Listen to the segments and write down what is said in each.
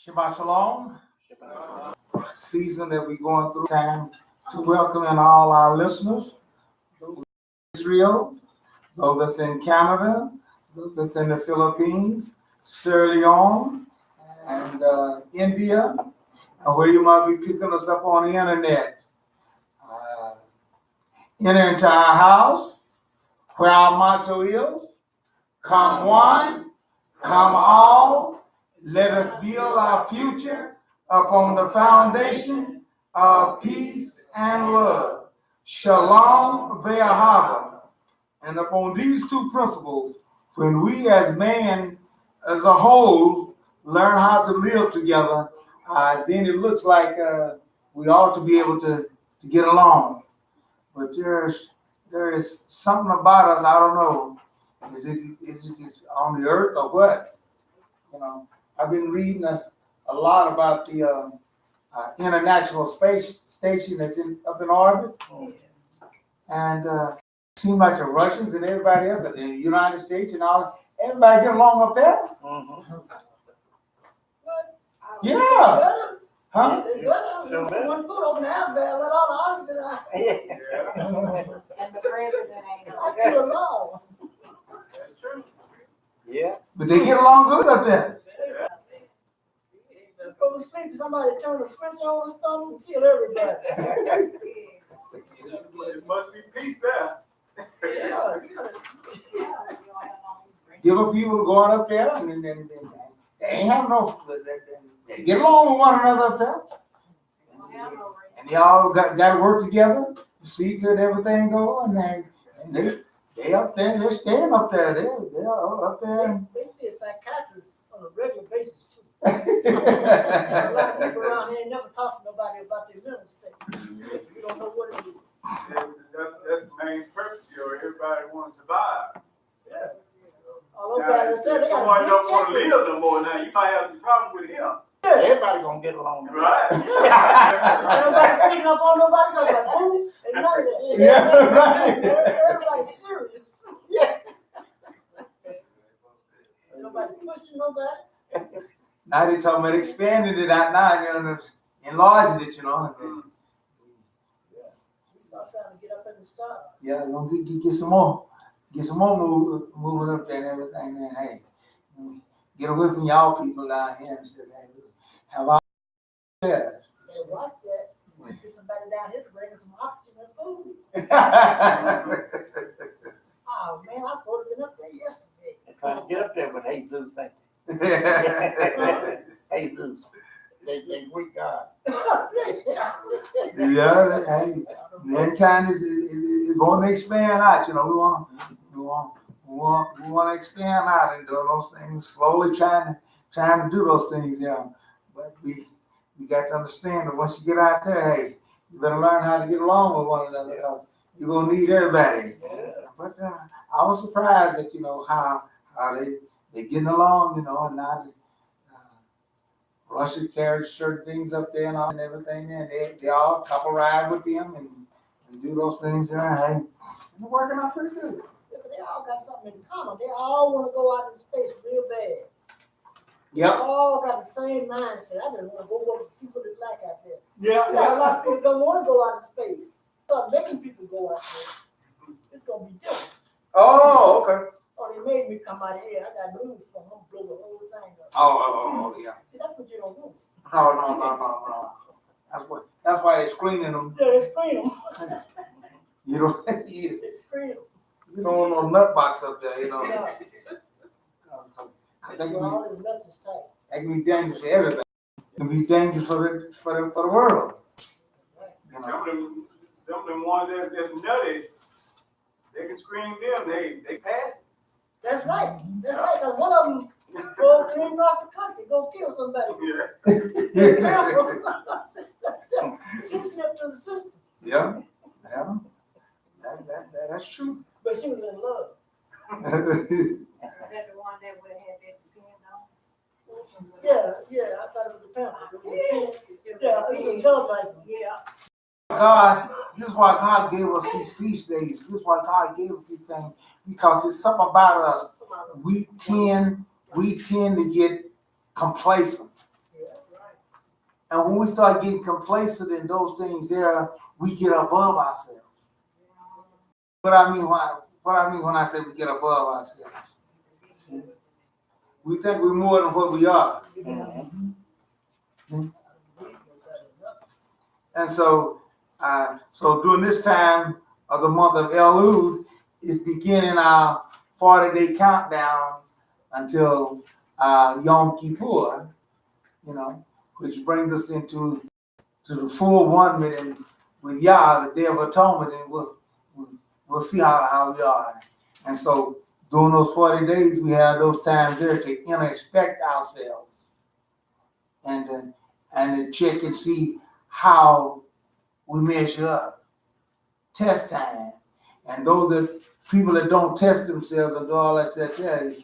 Shabbat Shalom. Season that we're going through. Time to welcome in all our listeners. Those in Israel, those that's in Canada, those that's in the Philippines, Sierra Leone, and India, and where you might be picking us up on the internet. Enter into our house, where our motto is, come one, come all, let us build our future upon the foundation of peace and love. Shalom ve'ahava. And upon these two principles, when we as man, as a whole, learn how to live together, then it looks like we ought to be able to get along. But there is something about us, I don't know. Is it just on the earth or what? You know, I've been reading a lot about the International Space Station that's up in orbit, and it seems like the Russians and everybody else, and the United States and all, everybody get along up there. Mm-hmm. Yeah. Huh? One foot over the house there, let all the oxygen out. And the president ain't. I feel alone. That's true. Yeah. But they get along good up there. Go to sleep, somebody turn the switch on or something, kill everybody. It must be peace there. Give up people going up there, and they ain't have no. They get along with one another up there, and they all got to work together to see to it everything go on. And they up there, they're staying up there. They're up there. They see a psychiatrist on a regular basis too. A lot of people around here ain't never talk to nobody about their mental state. You don't know what it is. That's the main purpose, everybody wants to survive. Yeah. All those guys that said they Someone got don't a want to big live no more now. You might have a problem with him. everybody gonna get along. Right. Nobody sneaking up on nobody, talking about boo, and none of that. Yeah, right. Everybody's serious. Yeah. Ain't nobody pushing nobody. Now they talking about expanding it out now, enlarging it, and We start trying to get up in the sky. yeah, we're gonna get some more moving up there and everything. And hey, get away from y'all people down here and say, hey, have our yeah. Hey, watch that. Get somebody down here to bring us some oxygen and food. Oh man, I was supposed to have been up there yesterday. Trying to get up there, but hey, Zeus, thank you. Hey, Zeus, they weak God. Yeah, hey, mankind is going to expand out. We want to expand out and do those things slowly, trying to do those things. But we got to understand that once you get out there, hey, you better learn how to get along with one another because you're gonna need everybody. But I was surprised that how they getting along, and now that Russia carries certain things up there and everything, and they all couple ride with them and do those things there. And hey, they're working out pretty good. Yeah, but they all got something in common. They all want to go out in space real bad. Yep. They all got the same mindset. I just want to go see what it's like out there. Yeah. A lot of people don't want to go out in space. Start making people go out there. It's gonna be different. Oh, okay. Oh, they made me come out here. I got news for them. I'm blow the whole thing up. Oh, yeah. See, that's what you don't want. No. That's why they're screening them. Yeah, they screen them. You don't They screen them. you don't want no nut box up there, Yeah. Because that All his nuts is tight. can be dangerous for everybody. It can be dangerous for the world. Some of them ones that's nutty, they can scream them, they pass it. That's right. That's right. Because one of them drove clean across the country, go kill somebody. Yeah. She slipped through the system, Yeah. That's true. but she was in love. Is that the one that would have had that depend on? Yeah. I thought it was a pamphlet. It was a pen. Yeah, it was a teletype. Yeah. God, this is why God gave us these feast days. This is why God gave us these things. Because it's something about us. We tend to get complacent. And when we start getting complacent in those things there, we get above ourselves. What I mean when I say we get above ourselves. See? We think we're more than what we are. And so during this time of the month of Elul is beginning our 40-day countdown until Yom Kippur, which brings us into the full 1 minute with Yah, the Day of Atonement, and we'll see how we are. And so during those 40 days, we have those times there to introspect ourselves and to check and see how we measure up. Test time. And those that people that don't test themselves and do all that stuff, you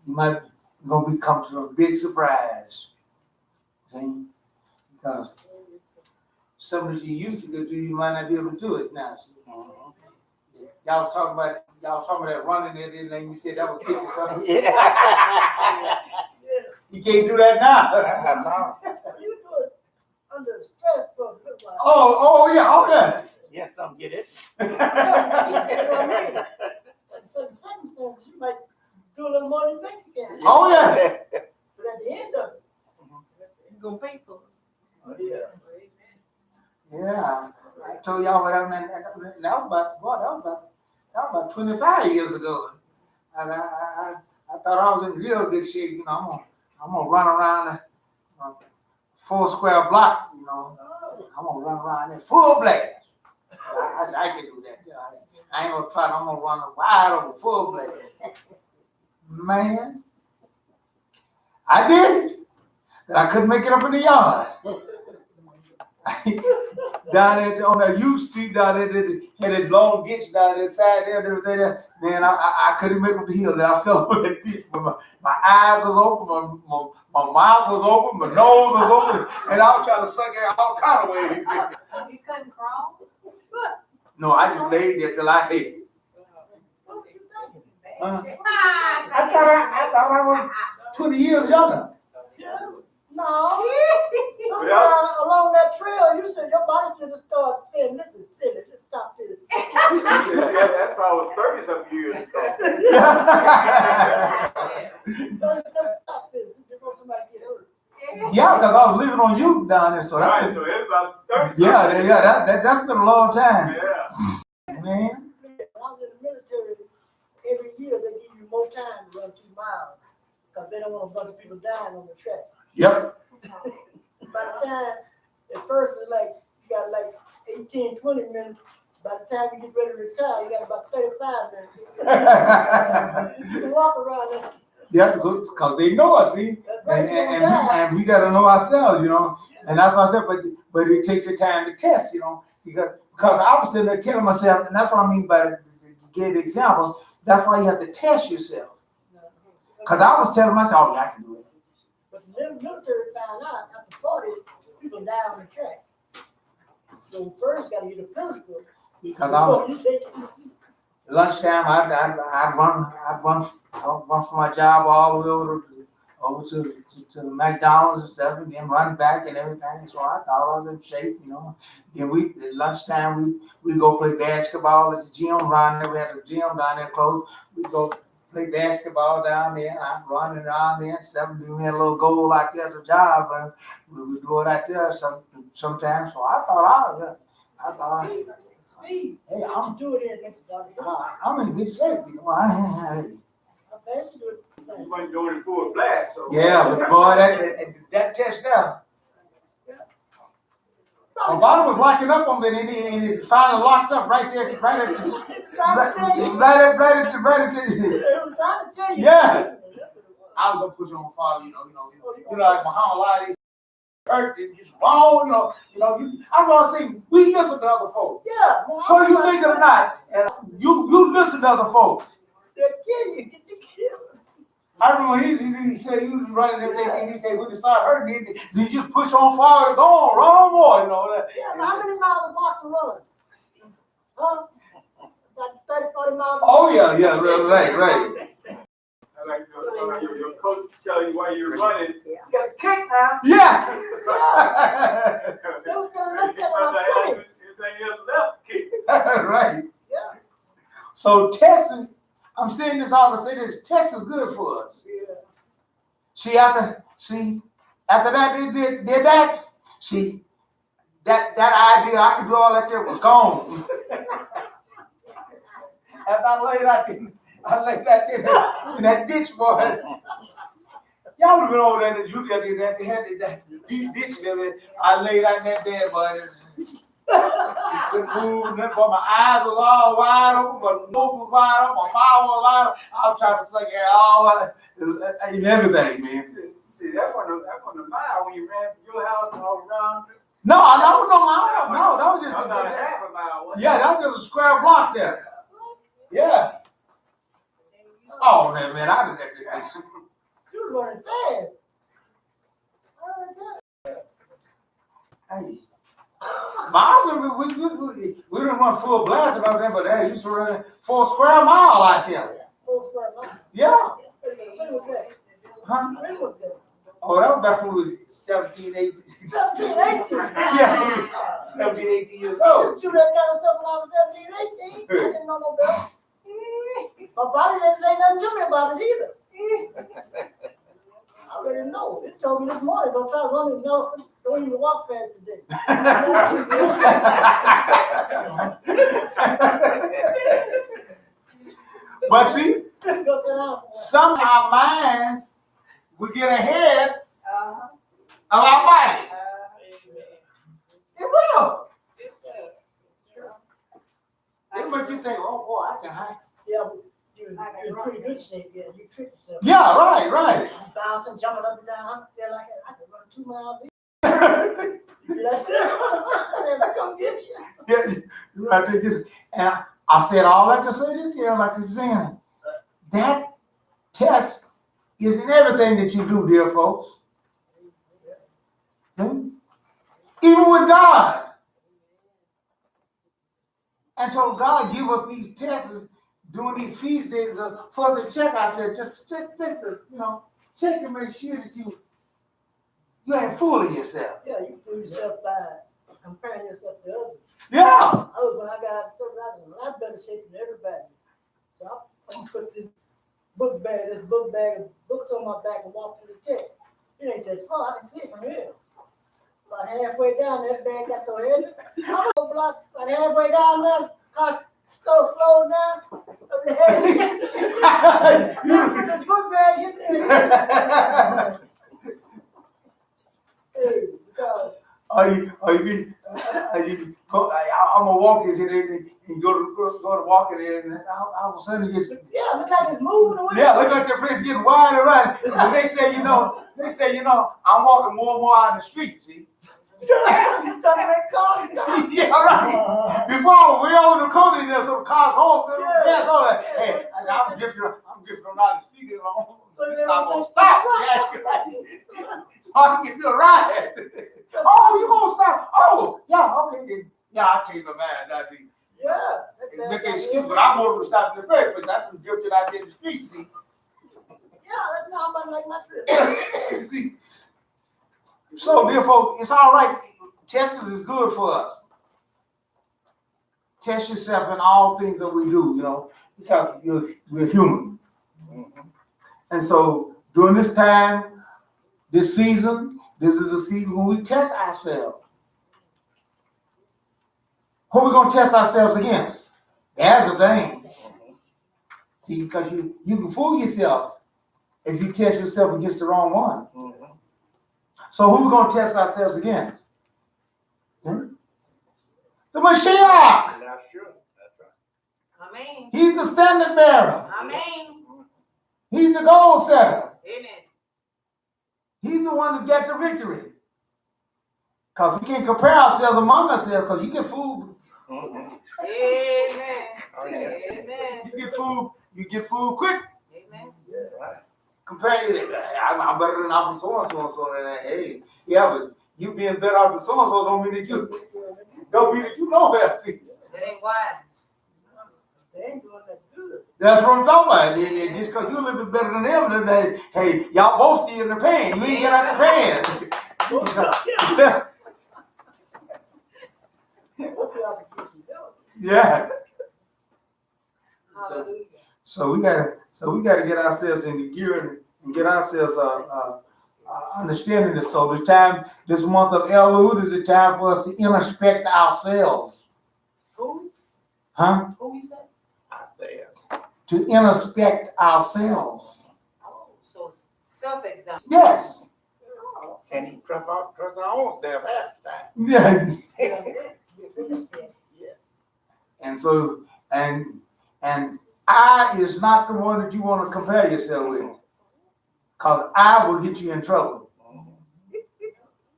might gonna become to a big surprise. See? Because something that you used to do, you might not be able to do it now. See? Y'all talking about that running there, and you said that was 50 something. Yeah. You can't do that now. You do it under stress, bro. Oh yeah. Yeah, some get it. You know what I mean? In certain circumstances, you might do a little more than you think you can. Oh yeah. But at the end of it, You're gonna pay for it. oh, yeah. Yeah. I told y'all what happened. That was about 25 years ago. And I thought I was in real good shape. I'm gonna run around a 4 square block. I'm gonna run around there full blast. I can do that. I ain't gonna try. I'm gonna run wide over full blast. Man, I did it. But I couldn't make it up in the yard. Down there on that U Street down there, had that long ditch down there, side there, and everything there. Man, I couldn't make up the hill. Then I fell over that ditch. My eyes was open, my mouth was open, my nose was open, and I was trying to suck air all kind of ways. You couldn't crawl? No, I just laid there till I hit. I thought I was 20 years younger. Yeah. No. Somewhere along that trail, you said your body should have started saying, this is silly, let's stop this. That probably was 30-something years ago. Let's stop this before somebody get hurt. Yeah, because I was living on youth down there, so Right, so it's about 30. that's been a long time. Yeah. Man. When I was in the military, every year they give you more time to run 2 miles because they don't want a bunch of people dying on the track. Yep. By the time, at first it's like, you got like 18, 20 minutes. By the time you get ready to retire, you got about 35 minutes. You can walk around there. Yeah, because they know us, see? That's right, And we got to know ourselves, And that's what I said, but it takes a time to test, because I was sitting there telling myself, and that's what I mean by the gave examples, that's why you have to test yourself. Because I was telling myself, I can do it. But the military found out after 40, people die on the track. So first you got to get a physical. Because You take it. lunchtime, I'd run from my job all the way over to the McDonald's and stuff, and then run back and everything. So I thought I was in shape, Then at lunchtime, we go play basketball at the gym around there. We had a gym down there close. We go play basketball down there, and I'm running around there and stuff. And then we had a little goal out there at the job, and we would do it out there sometimes. So I thought Speed. Hey, I'm do it here next time. I'm in good shape, How fast you do it? You wasn't doing it full blast. So. Yeah, but boy, that test there. My body was locking up on me, and it finally locked up right there, It was trying to tell you. right at It was trying to tell you. Yes. I was gonna push on father, like Muhammad Ali hurt and just wrong, I was gonna say we listen to other folks. Yeah. Whether you think it or not, and you listen to other folks. They'll kill you. Get you killed. I remember when he said he was running everything, and he said when you start hurting, then you just push on forward, go on, run more, Yeah, how many miles a boxer run? Huh? About 30, 40 miles. Oh yeah, right. Like your coach telling you while you're running, you got to kick now. Yeah. They was telling us that in our 20s. Everything else left. Right. Yeah. So testing, I'm saying this all to say this, test is good for us. Yeah. After that they did that, see, that idea I could do all that there was gone. After I laid out there in that ditch, boy. Y'all would have been over there that you got that deep ditch there. I laid out in that bed, boy. Couldn't move, nothing, but my eyes was all wide open, my nose was wide open, my mouth was wide open. I was trying to suck air all in everything, man. See, that wasn't a mile when you ran from your house and all around. No, that was no mile. No, that was just Not a half a mile. Was it? yeah, that was just a square block there. Yeah. Oh man, I did that. You were running fast. Hey. We didn't run full blast about that, but they used to run 4 square mile out there. 4 square miles. Yeah. When was that? Huh? When was that? Oh, that was back when we was 17, 18. 17, 18. Yeah, we was 17, 18 years I old. used to do that kind of stuff when I was 17, 18. I didn't know no better. My body didn't say nothing to me about it either. I already know. It told me this morning, don't try to run it, no, don't even walk fast today. But see, Go sit down somewhere. some of our minds will get ahead Uh-huh. of our bodies. It will. It make you think, oh boy, I can hide. Yeah, but you're in pretty good shape, yeah. You trick yourself. Yeah, right. You bouncing, jumping up and down. I feel like I could run 2 miles. You be like, they're come get you. Yeah, you right there. Get it. And I said all that to say this here, like you're saying, that test is in everything that you do, dear folks. Hmm? Even with God. And so God give us these tests during these feast days for us to check ourselves, just to, check to make sure that you ain't fooling yourself. Yeah, you fool yourself by comparing yourself to others. Yeah. When I got out of service, I was in a lot better shape than everybody. So I put this book bag of books on my back and walk to the test. It ain't that far. I can see it from here. About halfway down, that bag got so heavy. I was blocks about halfway down there, car stove slowed down. The book bag hit there. Hey, because I'm gonna walk this and go to walk it in, and all of a sudden it gets. yeah, look like it's moving away. Yeah, look like that place getting wider, right? And they say, I'm walking more and more out in the street, see? You trying to make cars stop. Yeah, right. Before I was way over the corner, there's some cars home, there's all that. Hey, I'm drifting on out the street, So it's they're not gonna gonna stop. So I can give you a ride. Oh, you gonna stop? Oh, yeah, okay then. Yeah, I'll change my mind. That's it. Yeah. Make an excuse, but I'm going to stop in the first place. I can drift it out there in the street, see? Yeah, that's how I'm like my trip. See? So, therefore, it's all right. Testing is good for us. Test yourself in all things that we do, because we're human. And so, during this time, this season, this is a season when we test ourselves. What are we going to test ourselves against? There's a thing. See, because you can fool yourself if you test yourself against the wrong one. So who are we going to test ourselves against? The Mashiach. That's true. That's right. Amen. He's the standard bearer. Amen. He's the goal setter. Amen. He's the one that got the victory. Because we can't compare ourselves among ourselves because you get fooled. Amen. Oh, yeah. Amen. You get fooled quick. Amen. Right. Compare I'm better than I'm so-and-so. Hey, yeah, but you being better out than so-and-so don't mean that you know that. See? That ain't wise. They ain't doing that good. That's what I'm talking about. And just because you're a little bit better than them, then hey, y'all both still in the pan. You ain't get out the pan. Yeah. Hallelujah. So we gotta get ourselves into gear and get ourselves understanding this. So this month of Elul is the time for us to introspect ourselves. Who? Huh? Who you said? I say, To introspect ourselves. Oh, so it's self-examination. Yes. Oh. can he trust our own self half the time? Yeah. Yeah. And so and I is not the one that you want to compare yourself with. Cause I will get you in trouble.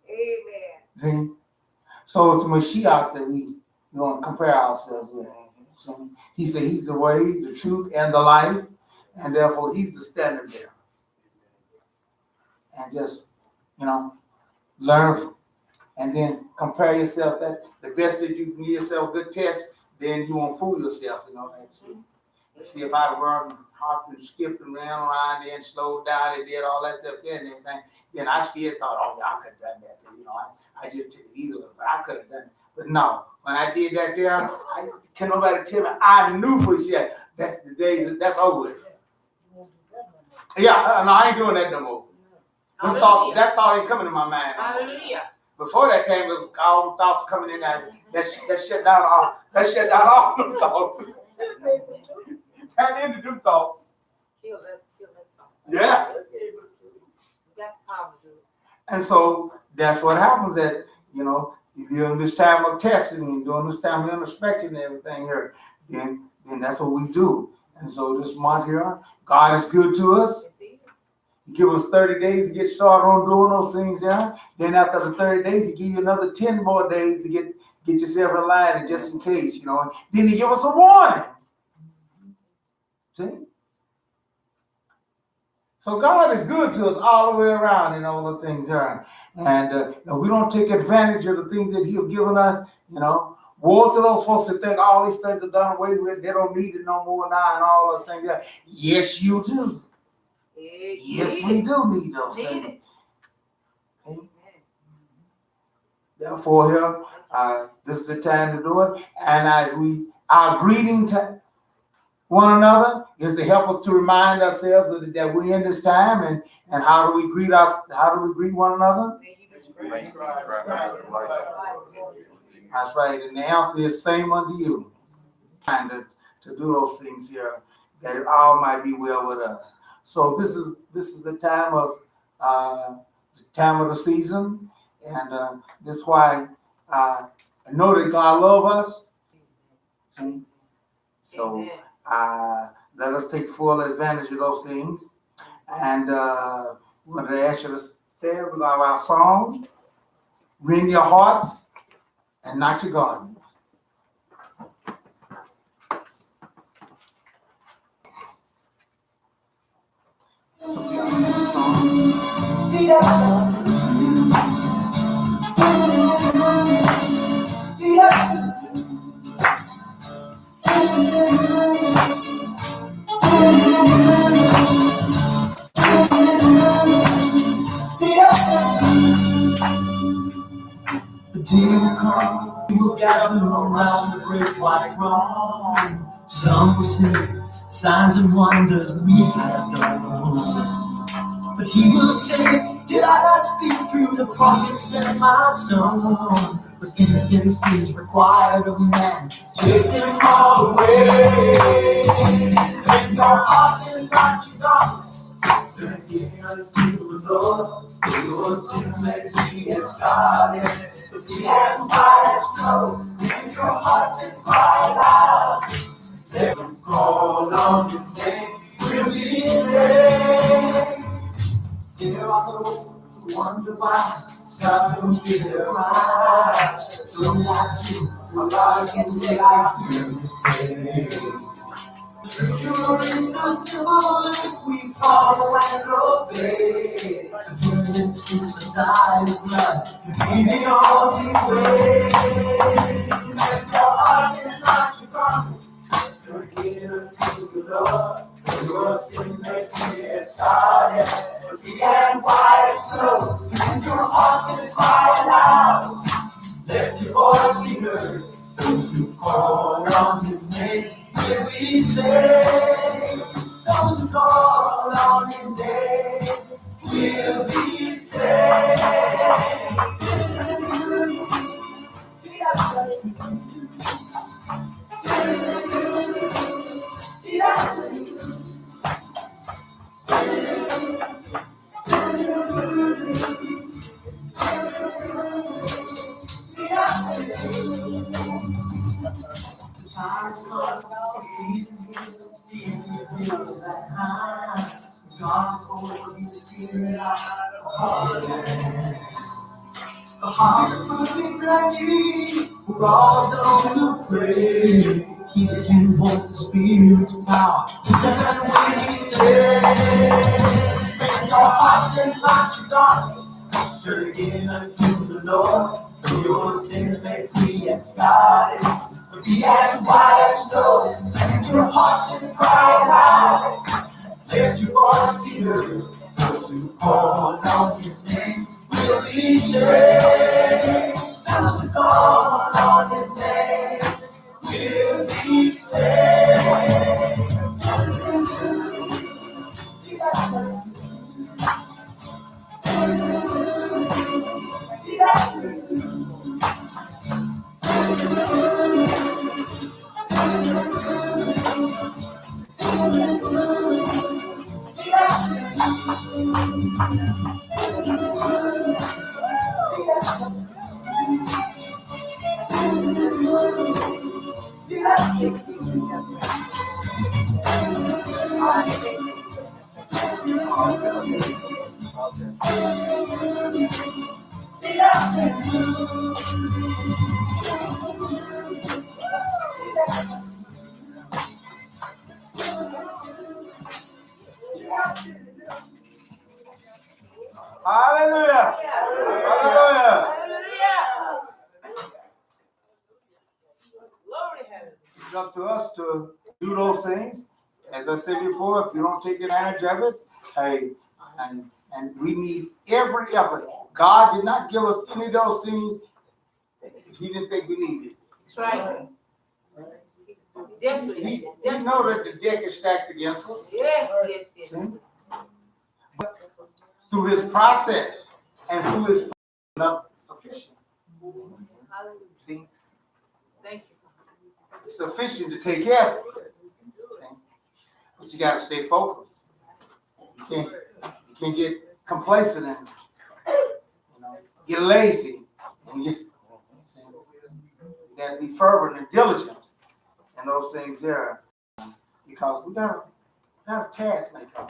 Amen. See? So it's the Mashiach that we want to compare ourselves with. So he said he's the way, the truth, and the life, and therefore he's the standard bearer. And just, learn and then compare yourself. That the best that you can give yourself a good test, then you won't fool yourself, See if I'd run, hopped and skipped and ran around there and slowed down and did all that stuff there and everything, then I still thought, oh, yeah, I could have done that. I just took it easy, but I could have done it. But no, when I did that there, can nobody tell me? I knew for sure that's the days, that's over with. Yeah, no, I ain't doing that no more. That thought ain't coming to my mind. Hallelujah. Before that time, it was all the thoughts coming in there. That shut down all them thoughts. And into them thoughts. Kill that thought. Yeah. You got the power to do it. And so that's what happens if you're in this time of testing and during this time of introspecting and everything here, then that's what we do. And so this month here, God is good to us. He give us 30 days to get started on doing those things there. Then after the 30 days, he give you another 10 more days to get yourself in line, and just in case, Then he give us a warning. See? So God is good to us all the way around in all those things here. And we don't take advantage of the things that he'll given us, Woe to those folks that think all these things are done away with. They don't need it no more now and all those things there. Yes, you do. Yes, we do need those things. Okay? Therefore, here, this is the time to do it. And as our greeting to one another is to help us to remind ourselves that we're in this time, and how do we greet one another? That's right. And the answer is same unto you. And to do those things here, that it all might be well with us. So this is the time of the season, and this is why I know that God loves us. Okay? So let us take full advantage of those things. And we're going to ask you to stand with our song, "Ring Your Hearts and Not Your Garments." The day will come, we will gather around the great white throne. Some will say, signs and wonders we have done. But he will say, did I not speak through the prophets and my son? But evidence is required of man. Take them all away. Take your hearts and not your garments. Turn again unto the Lord. Your sin may be started. But the empire is slow. Take your hearts and cry out. Let them call on his name. We'll be saved. There are those who wonder why God don't give their eyes. So not you, a God can say I hear you say. Scripture is so simple if we follow and obey. Forgiveness is the sign of blood, leading all these ways. Let your heart and not your garment. Forgive us to the Lord, for your sin may be started. The empire is slow, and your heart is house, let your voice be heard. Those who call on his name will be saved. Those who call on his name will be for all those who pray. He can hold the Spirit's power to set away sin. Make your heart and not your darkness. Turn again unto the Lord. Your sins may be as scarlet, but be as white as snow. Lift your heart and cry out. Let your voice be heard. Those who call on his name will be saved. Those who call on his name will be saved. Hallelujah. Hallelujah. It's up to us to do those things. As I said before, if you don't take advantage of it, hey, and we need every effort. God did not give us any of those things if he didn't think we needed it. That's right. Desperately. We know that the deck is stacked against us. Yes, yes, yes. See? But through his process and through his enough sufficient. See? Thank you. It's sufficient to take care of it. See? But you gotta stay focused. You can't get complacent and get lazy. And you gotta be fervent and diligent in those things there. Because we got a task maker.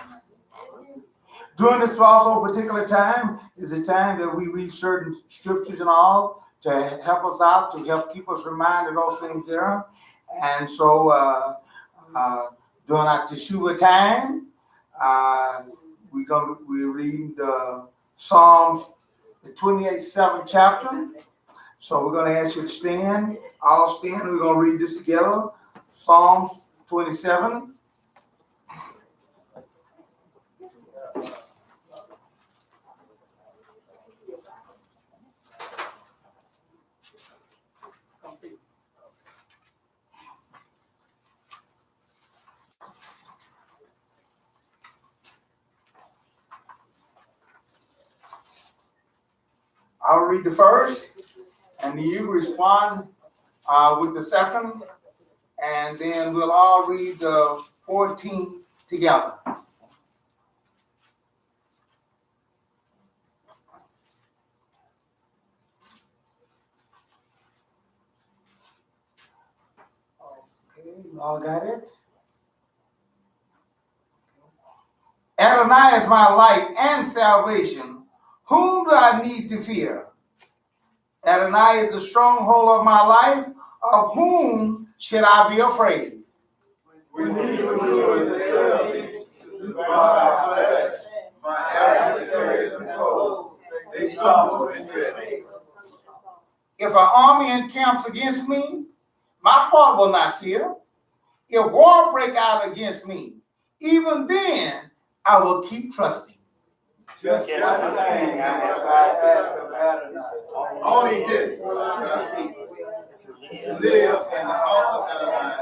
During this also particular time is a time that we read certain scriptures and all to help us out, to help keep us reminded of those things there. And so during our Teshuvah time, we're reading the Psalms, the 28th chapter. So we're going to ask you to stand. All stand. We're going to read this together. Psalms 27. I'll read the first, and you respond with the second, and then we'll all read the 14th together. Okay, you all got it? Adonai is my light and salvation. Whom do I need to fear? Adonai is the stronghold of my life. Of whom should I be afraid? When evil is assailed to devour our flesh, my adversaries and foes, they stumble and fail. If an army encamps against me, my heart will not fear. If war break out against me, even then I will keep trusting. Just Yes. one thing I have I asked of Adonai. Only this will I seek, to live in the house of Adonai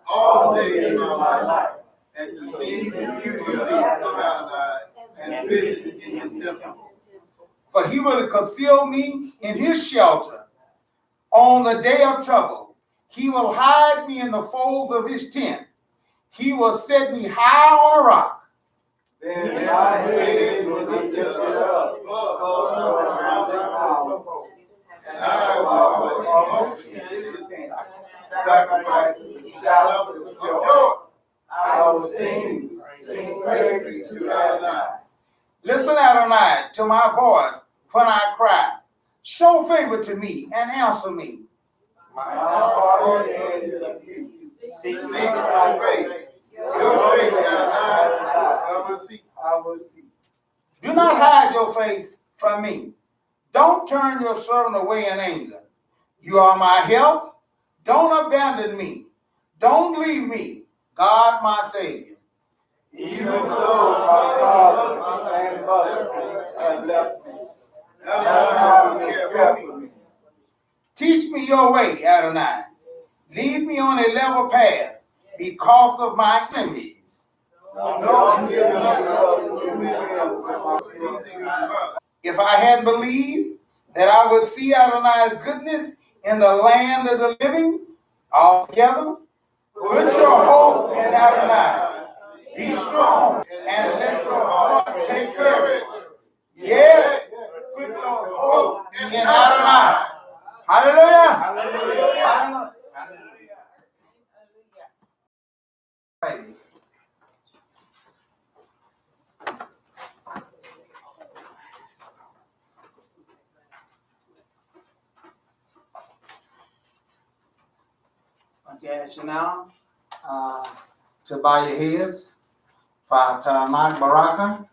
all the days of my life, and to see the beauty of Adonai and visit in his temple. For he will conceal me in his shelter on the day of trouble. He will hide me in the folds of his tent. He will set me high on a rock. Then my head will be lifted up above the surrounding mountains, and I will offer in his tent sacrifices, shouts of joy. I will sing praises to Adonai. Listen, Adonai, to my voice when I cry. Show favor to me and answer me. My heart is you. Seek Seek my face. Your face, Adonai, I will seek. I will see. Do not hide your face from me. Don't turn your servant away in anger. You are my help. Don't abandon me. Don't leave me, God, my Savior. Even though my father and mother have left me, Adonai will care for me. Teach me your way, Adonai. Lead me on a level path because of my enemies. Don't give me up to my children. If I had believed that I would see Adonai's goodness in the land of the living altogether, put your hope in Adonai. Be strong and let your heart take courage. Yes, put your hope in Adonai. Hallelujah. Hallelujah. I ask you now to bow your heads for Tanakh Baraka.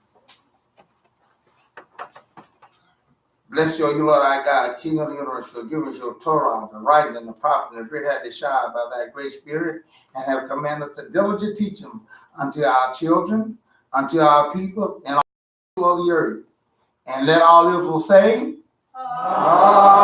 Bless you, Lord our God, King of the universe, for giving us your Torah, the writing and the prophet, and the great had to shine by thy great spirit, and have commanded us to diligently teach them unto our children, unto our people, and all of the earth. And let all Israel say, Amen.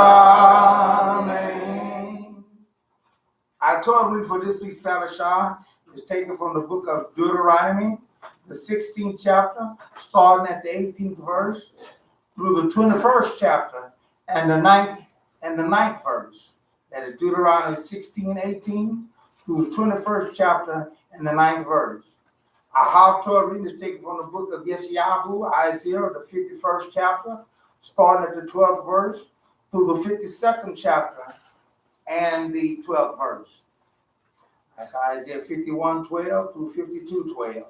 Our Torah reading for this week's Parashah is taken from the book of Deuteronomy, the 16th chapter, starting at the 18th verse, through the 21st chapter and the 9th verse. That is Deuteronomy 16:18 through the 21st chapter and the 9th verse. Our half Torah reading is taken from the book of Yeshayahu, Isaiah, the 51st chapter, starting at the 12th verse through the 52nd chapter and the 12th verse. That's Isaiah 51:12 through 52:12.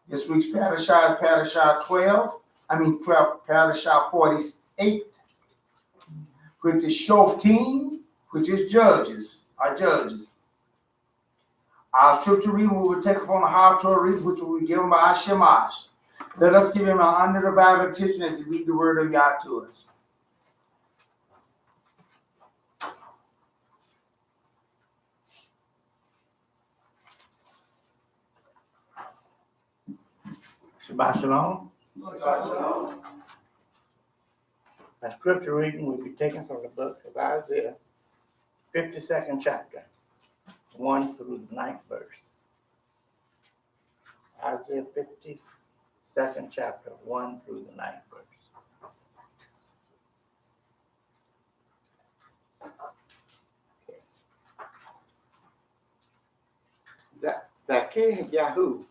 This week's Parashah is Parashah 48, which is Shof'tim, which is judges, our judges. Our scripture reading will be taken from the half Torah reading, which will be given by Shemash. Let us give him an undivided attention as he read the word of God to us. Shabbat Shalom. Our scripture reading will be taken from the book of Isaiah, 52nd chapter, 1 through the 9th verse. Isaiah 52nd chapter, 1 through the 9th verse. Okay. Zacchaeus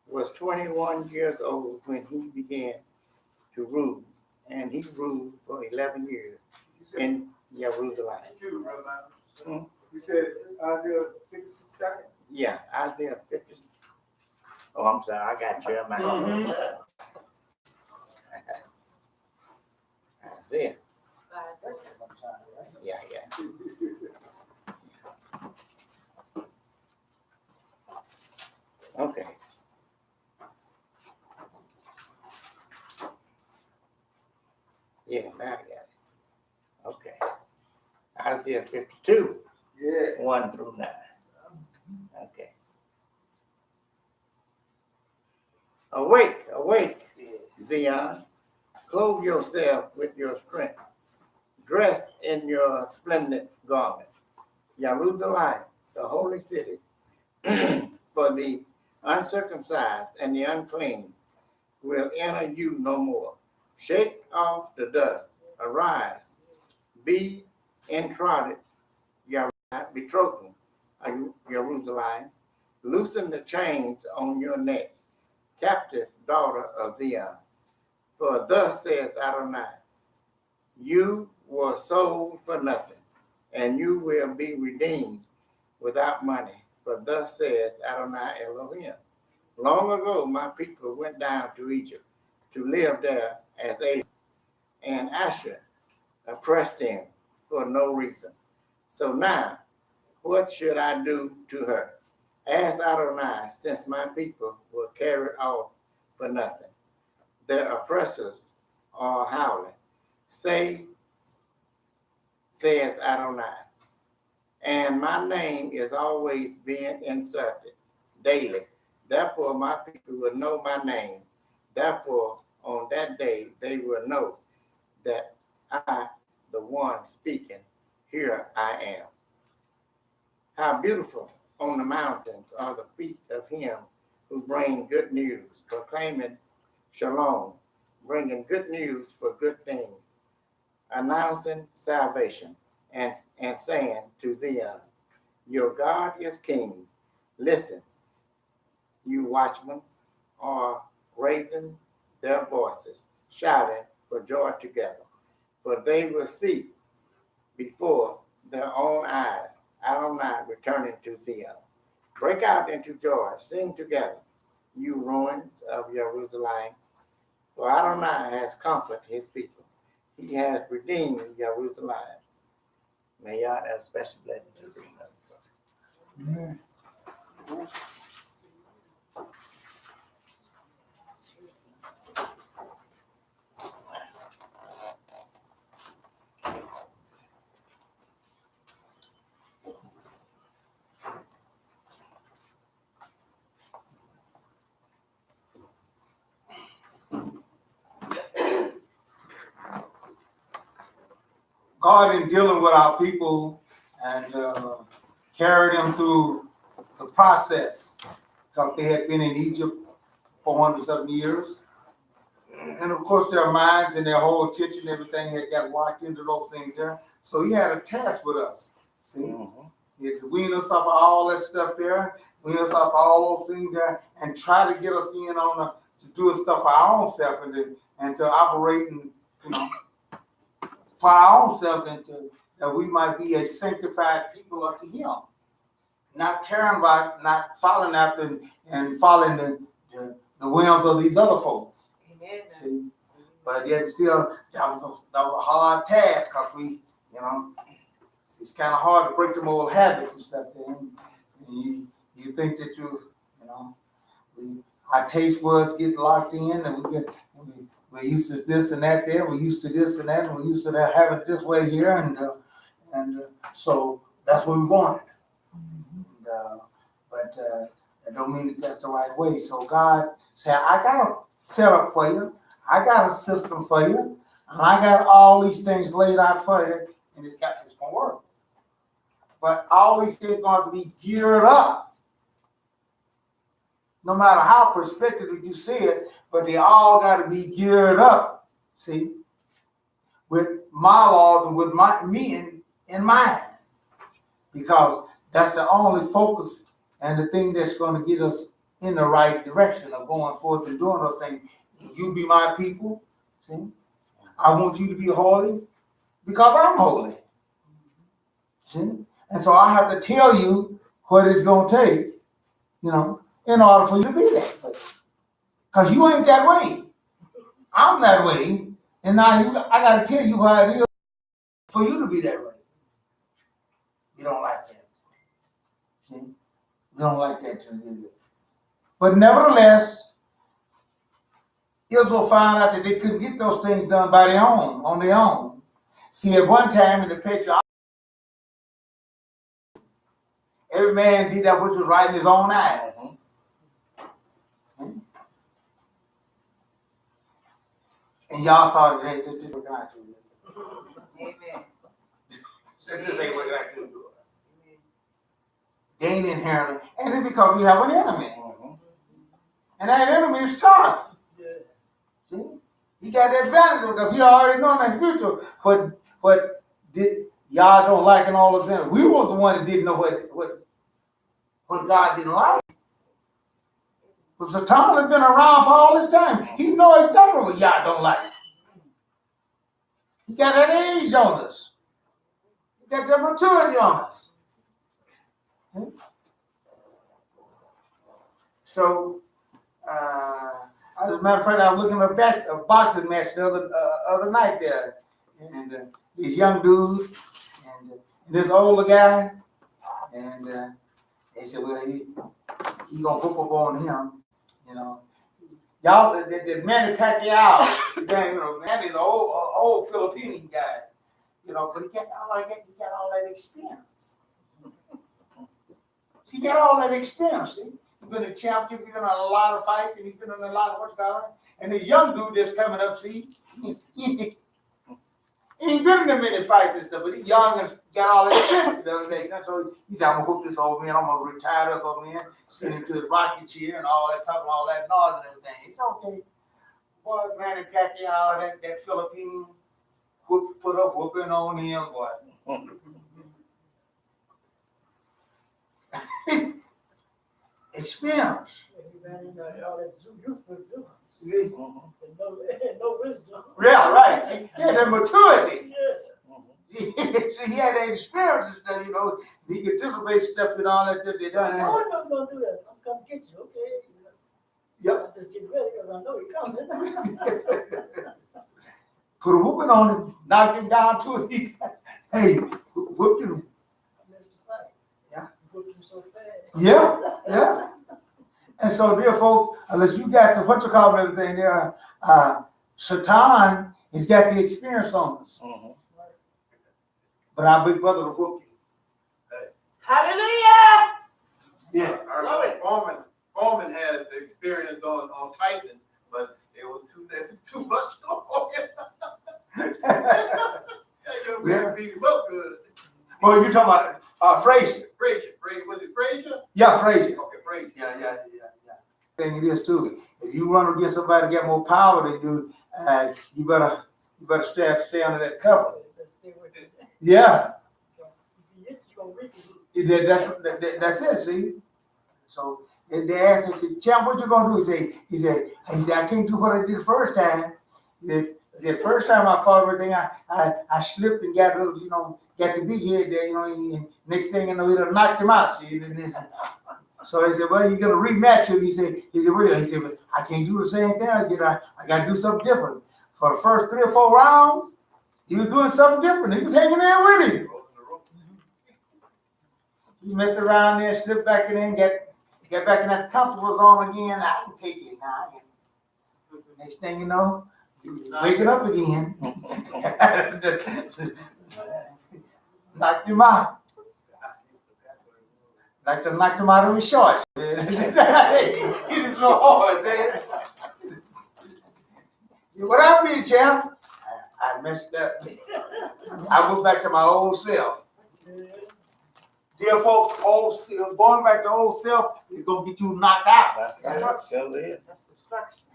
was 21 years old when he began to rule, and he ruled for 11 years in Jerusalem. You said Isaiah 52nd? Yeah, Isaiah 50. Oh, I'm sorry, I got Jeremiah. Isaiah. Yeah. Okay. Yeah, now I got it. Okay. Isaiah 52, Yeah. 1 through 9. Okay. Awake, Zion, clothe yourself with your strength. Dress in your splendid garment. Jerusalem, the holy city, for the uncircumcised and the unclean will enter you no more. Shake off the dust. Arise. Be entrotted, betrothal, Jerusalem. Loosen the chains on your neck, captive daughter of Zion. For thus says Adonai, you were sold for nothing, and you will be redeemed without money. For thus says Adonai Elohim. Long ago, my people went down to Egypt to live there as aliens, and Asher oppressed them for no reason. So now, what should I do to her? Ask Adonai, since my people were carried off for nothing. Their oppressors are howling. Say, says Adonai, and my name is always being insulted daily. Therefore, my people will know my name. Therefore, on that day, they will know that I, the one speaking, here I am. How beautiful on the mountains are the feet of him who bring good news, proclaiming shalom, bringing good news for good things, announcing salvation, and saying to Zion, your God is king. Listen, you watchmen are raising their voices, shouting for joy together, for they will see before their own eyes Adonai returning to Zion. Break out into joy, sing together, you ruins of Jerusalem, for Adonai has comforted his people. He has redeemed Jerusalem. May y'all have a special blessing to read that. Amen. God in dealing with our people and carried them through the process because they had been in Egypt 470 years. And of course, their minds and their whole attention, everything had got locked into those things there. So he had a task with us. See, he had to wean us off of all that stuff there, wean us off all those things there, and try to get us in on to doing stuff for our own self and to operate and, you know, for our own selves, and that we might be a sanctified people unto him, not caring about, not following after and following the whims of these other folks. Amen. See? But yet still, that was a hard task because we, you know, it's kind of hard to break them old habits and stuff there. And you think that you know, our taste buds get locked in and we're used to this and that there, we're used to this and that, and we're used to that, having it this way here, and so that's what we wanted. But that don't mean that that's the right way. So God said, I got a setup for you, I got a system for you, and I got all these things laid out for you, and it's gonna work. But all these things going to be geared up. No matter how perspective you see it, but they all got to be geared up, see, with my laws and with me in mind. Because that's the only focus and the thing that's going to get us in the right direction of going forth and doing those things. You be my people, see? I want you to be holy because I'm holy. See? And so I have to tell you what it's going to take, you know, in order for you to be that way. Because you ain't that way. I'm that way. And now I got to tell you how it is for you to be that way. You don't like that. See? You don't like that too, do you? But nevertheless, Israel found out that they couldn't get those things done on their own. See, at one time in the picture, every man did that which was right in his own eyes. And y'all saw that they didn't work out too good. Amen. So this ain't working out too good. They ain't inherently, and it's because we have an enemy. And that enemy is tough. See? He got the advantage because he already know in the future what did y'all don't like and all of them. We was the one that didn't know what God didn't like. But Satan has been around for all this time. He know exactly what y'all don't like. He got that age on us. He got that maturity on us. So, as a matter of fact, I was looking at a boxing match the other night there, and this young dude and this older guy, and they said, well, he gonna hook up on him, you know. Y'all, the Manny Pacquiao, Manny's an old Filipino guy, you know, but he got all that experience. He got all that experience. See? He's been a champion, he's been in a lot of fights, and he's been in a lot of what's going on. And this young dude that's coming up, see, he ain't been in that many fights and stuff, but he's young and got all that experience the other day. So he said, I'm gonna hook this old man, I'm gonna retire this old man, send him to his rocking chair and all that, talking all that noise and everything. It's okay. Boy, Manny Pacquiao, that Philippine, put a whooping on him, boy. Experience. All that useful zoo. See? And no wisdom. Yeah, right. See, he had that maturity. Yeah. See, he had that experience and stuff, you know. He could anticipate stuff and all that stuff they done. I told him I was gonna do that. I'm come get you, okay? Yep. I'm just getting ready because I know he's coming. Put a whooping on him, knock him down to his feet. Hey, whooped him. I missed the fight. Yeah. You whooped him so fast. Yeah. And so, dear folks, unless you got the what you call everything there, Satan has got the experience on us. But our big brother will whoop you. Hallelujah. Yeah. Our Foreman had the experience on Tyson, but it was too much for him. Yeah. Beat him up good. Well, you're talking about Frazier. Was it Frazier? Yeah, Frazier. Okay, Frazier. Yeah. Thing it is too. If you run against somebody that got more power than you, you better stay under that cover. Let's stay with it. Yeah, If you hit, you're gonna reap it. that's it. See, so they asked me, said, "Champ, what you gonna do?" He said, "I can't do what I did the first time." He said, "First time I fought everything, I slipped and got a little, got the big head there, and next thing you know, it knocked him out." See, so they said, "Well, you're gonna rematch it." He said, "But I can't do the same thing. I got to do something different." For the first 3 or 4 rounds, he was doing something different. He was hanging there with him. He messed around there, slipped back in, get back in that comfortable zone again. I can take it now. Next thing you know, he was waking up again. Knocked him out. Like to knock him out of his shorts. Hit him so hard, man. What happened to you, champ? I messed up. I went back to my old self. Dear folks, going back to old self is gonna get you knocked out. That's That's destruction.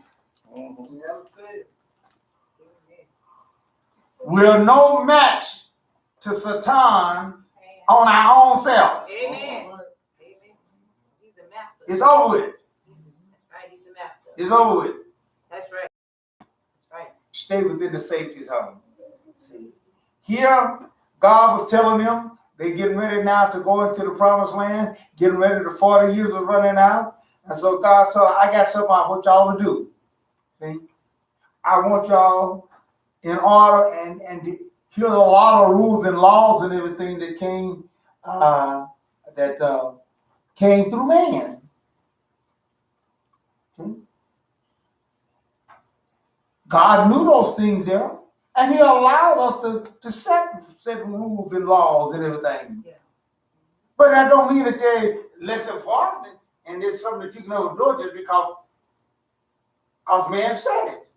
We're no match to Satan on our own self. Amen. He's a master. It's over with. That's right. He's a master. It's over with. That's right. That's right. Stay within the safety zone. See, here God was telling them they're getting ready now to go into the promised land, getting ready. The 40 years is running out, and so God told, I got something I want y'all to do. See, I want y'all in order, and here's a lot of rules and laws and everything that came through man. See? God knew those things there, and He allowed us to set rules and laws and everything. Yeah. But that don't mean that they're less important, and there's something that you can overdo just because man said it.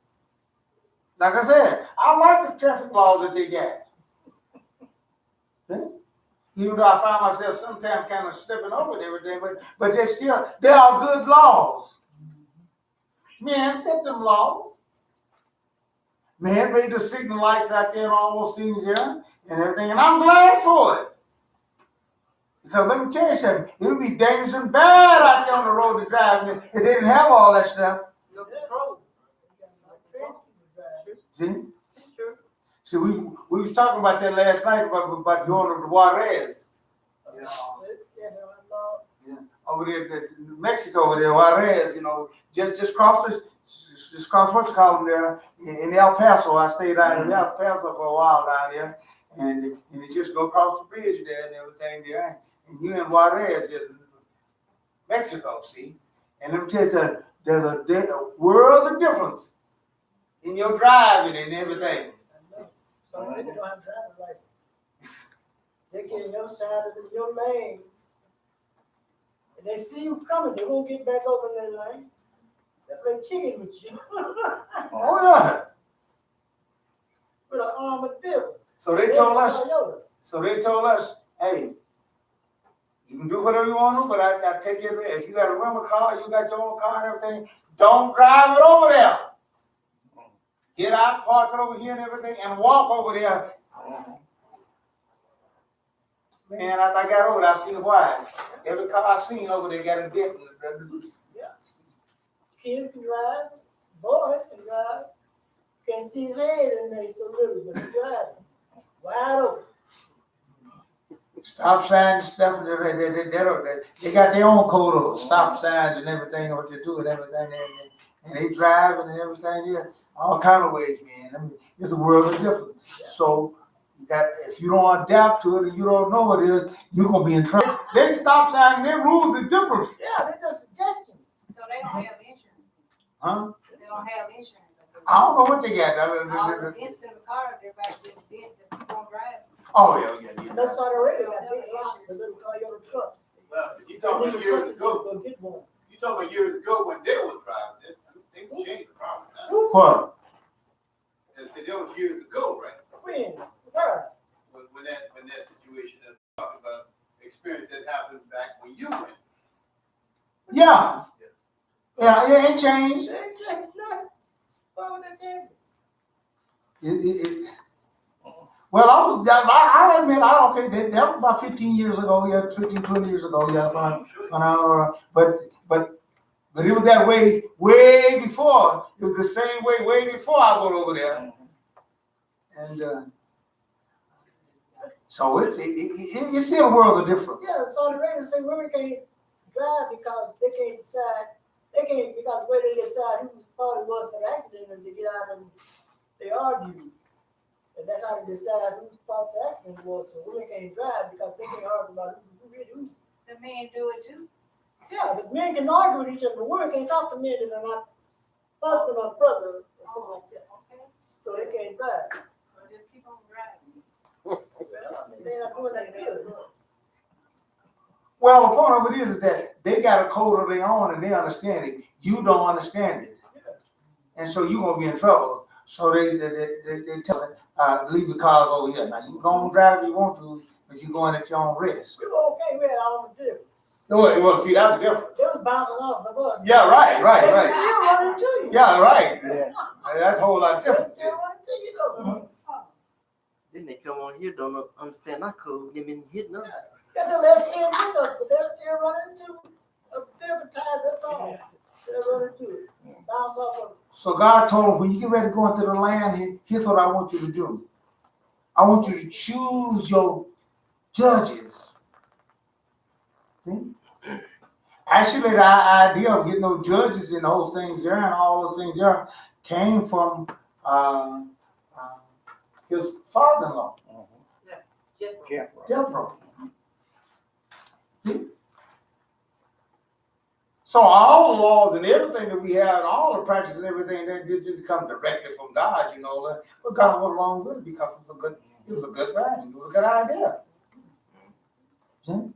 Like I said, I like the traffic laws that they got. See? Even though I find myself sometimes kind of slipping over and everything, but they are good laws. Man set them laws. Man made the signal lights out there and all those things there and everything, and I'm glad for it. So let me tell you something, it would be dangerous and bad out there on the road to drive if they didn't have all that stuff. No control. See? It's true. See, we was talking about that last night about going to the Juarez. You know, over there, Mexico, over there, Juarez. You know, just cross what you call them there in El Paso. I stayed out in El Paso for a while down there, and you just go across the bridge there and everything there, and you in Juarez, in Mexico. See, and let me tell you something. There's a world of difference in your driving and everything. Some people don't have driver's license. They get in your side of your lane. And they see you coming, they won't get back over in their lane. They play chicken with you. Oh yeah. With an armored vehicle. So they told us, hey, you can do whatever you want to, but I take it. If you got a rental car, you got your own car and everything, don't drive it over there. Get out, park it over here and everything, and walk over there. Man, after I got over there, I seen why. Every car I seen over there got a dip. Yeah. Kids can drive, boys can drive. You can't see his head in there, he's so little, but he's driving. Wide open. Stop signs and stuff, they got their own code of stop signs and everything, what they do and everything, and they driving and everything, yeah, all kind of ways, man. I mean, it's a world of difference. So if you don't adapt to it and you don't know what it is, you're gonna be in trouble. They stop sign and their rules are different. Yeah, they're just suggestions. So they don't have insurance. Huh? They don't have insurance. I don't know what they got. All the dents in the car, everybody gets a dent just before driving. Oh yeah. That's not already got big locks, a little Toyota truck. Well, you talking about years ago, Go get one. you talking about years ago when they was driving, they changed the problem now. What? And so that was years ago, right? When? Where? When that situation that we talked about, experience that happened back when you went. Yeah. Yeah, it ain't changed. They ain't changed nothing. Why would they change it? Well, I'll admit, I don't think that was about 15 years ago, yeah, 15, 20 years ago, yeah, but it was that way before. It was the same way before I went over there. And so it's still a world of difference. Yeah, so the reason say women can't drive because they can't decide, because the way they decide whose fault it was for the accident and they get out and they argue. And that's how they decide whose fault the accident was. So women can't drive because they can't argue about who really who. The men do it too. Yeah, the men can argue with each other, but women can't talk to men that are not husband or brother or something like that. Okay. So they can't drive. So just keep on driving. Well, I mean, they're not doing that good. Well, the point of it is that they got a code of their own and they understand it. You don't understand it. And so you're going to be in trouble. So they tell them, leave the cars over here. Now, you can go and drive if you want to, but you're going at your own risk. We were okay, we had our own vehicles. Well, see, that's the difference. They was bouncing off of us. Yeah, right. They still run into you. Yeah, right. That's a whole lot They different. still run into you, though. Then they come on here, don't understand our code, they been hitting us. Got the last 10 pickup, but they're still running into a vehicle ties, that's all. They're running into it. Bounce off of it. So God told him, when you get ready to go into the land, here's what I want you to do. I want you to choose your judges. See? Actually, the idea of getting those judges and those things there and all those things there came from his father-in-law, Jethro. See? So all the laws and everything that we have, and all the practices and everything, that didn't come directly from God, you know. But God went along with it because it was a good thing. It was a good idea. See?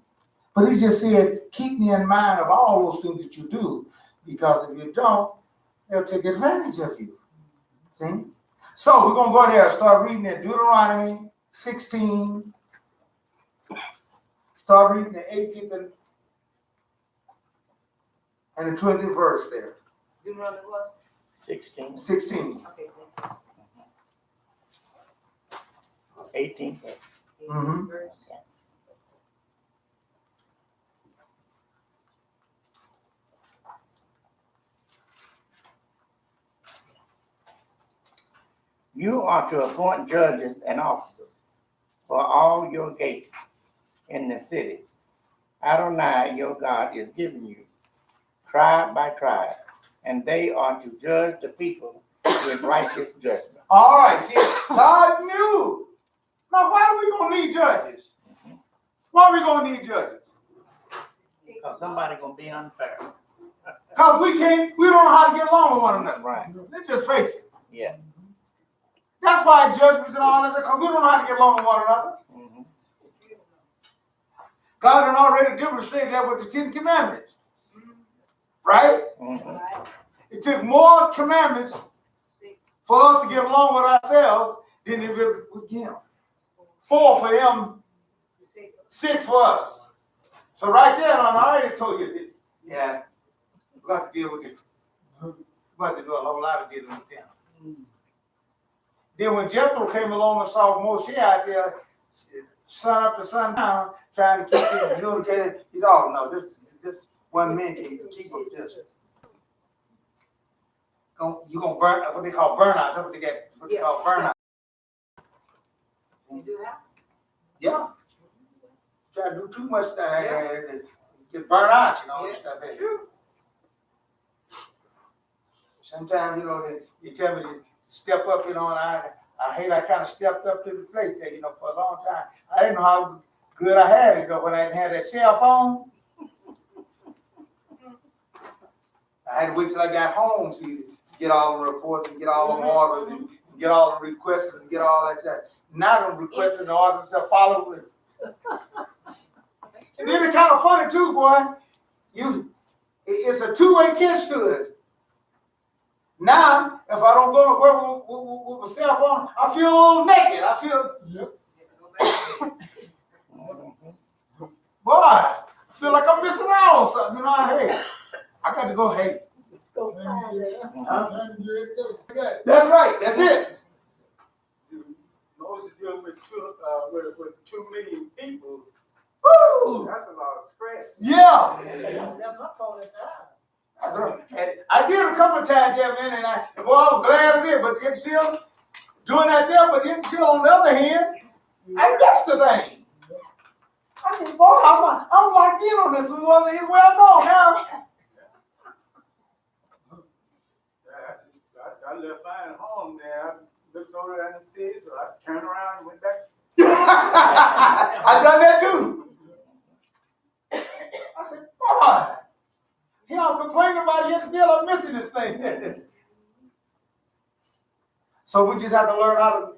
But he just said, keep me in mind of all those things that you do, because if you don't, they'll take advantage of you. See? So we're gonna go there and start reading at Deuteronomy 16. Start reading the 18th and the 20th verse there. Deuteronomy what? 16, 16. Okay. 18. Mhm. Verse. You are to appoint judges and officers for all your gates in the cities. Adonai, your God, is giving you, tribe by tribe, and they are to judge the people with righteous judgment. All right, see, God knew. Now, why are we gonna need judges? Why are we gonna need judges? Because somebody gonna be unfair. Because we don't know how to get along with one another. Right. Let's just face it. Yeah. That's why judgments and all that, because we don't know how to get along with one another. Mm-hmm. God had already demonstrated that with the 10 Commandments. Right? Mm-hmm. It took more commandments for us to get along with ourselves than it did with him. 4 for him, 6 for us. So right there, I already told you, yeah, we have to deal with it. We have to do a whole lot of dealing with them. Then when Jethro came along and saw Moshe out there, sun up to sundown, trying to keep it communicated, he said, oh no, this one man can keep up this. You're going to burn, what they call burnout. That's what they call burnout. You do that? Yeah. Try to do too much stuff, get burnt out, and stuff. That's true. Sometimes, they tell me to step up, and I hate I kind of stepped up to the plate there, for a long time. I didn't know how good I had it, when I didn't have that cell phone. I had to wait till I got home, see, to get all the reports and get all the orders and get all the requests and get all that stuff. Now the requests and the orders stuff follow with. And then it's kind of funny too, boy. It's a two-way catch to it. Now, if I don't go to work with my cell phone, I feel a little naked. I feel, boy, I feel like I'm missing out on something. Hey, I got to go. Hey, Go find it. that's right. That's it. Moses dealing with 2 million people. Woo! That's a lot of stress. Yeah. That's my phone at time. That's right. And I did a couple of times, yeah, man, and I was glad I did, but then still doing that there, but then still on the other hand, I missed the thing. I said, boy, I'm locked in on this one. Well known now. I left mine home there. I looked over at the city, so I turned around and went back. I done that too. I said, boy, he don't complain about it, yet I'm missing this thing. So we just have to learn how to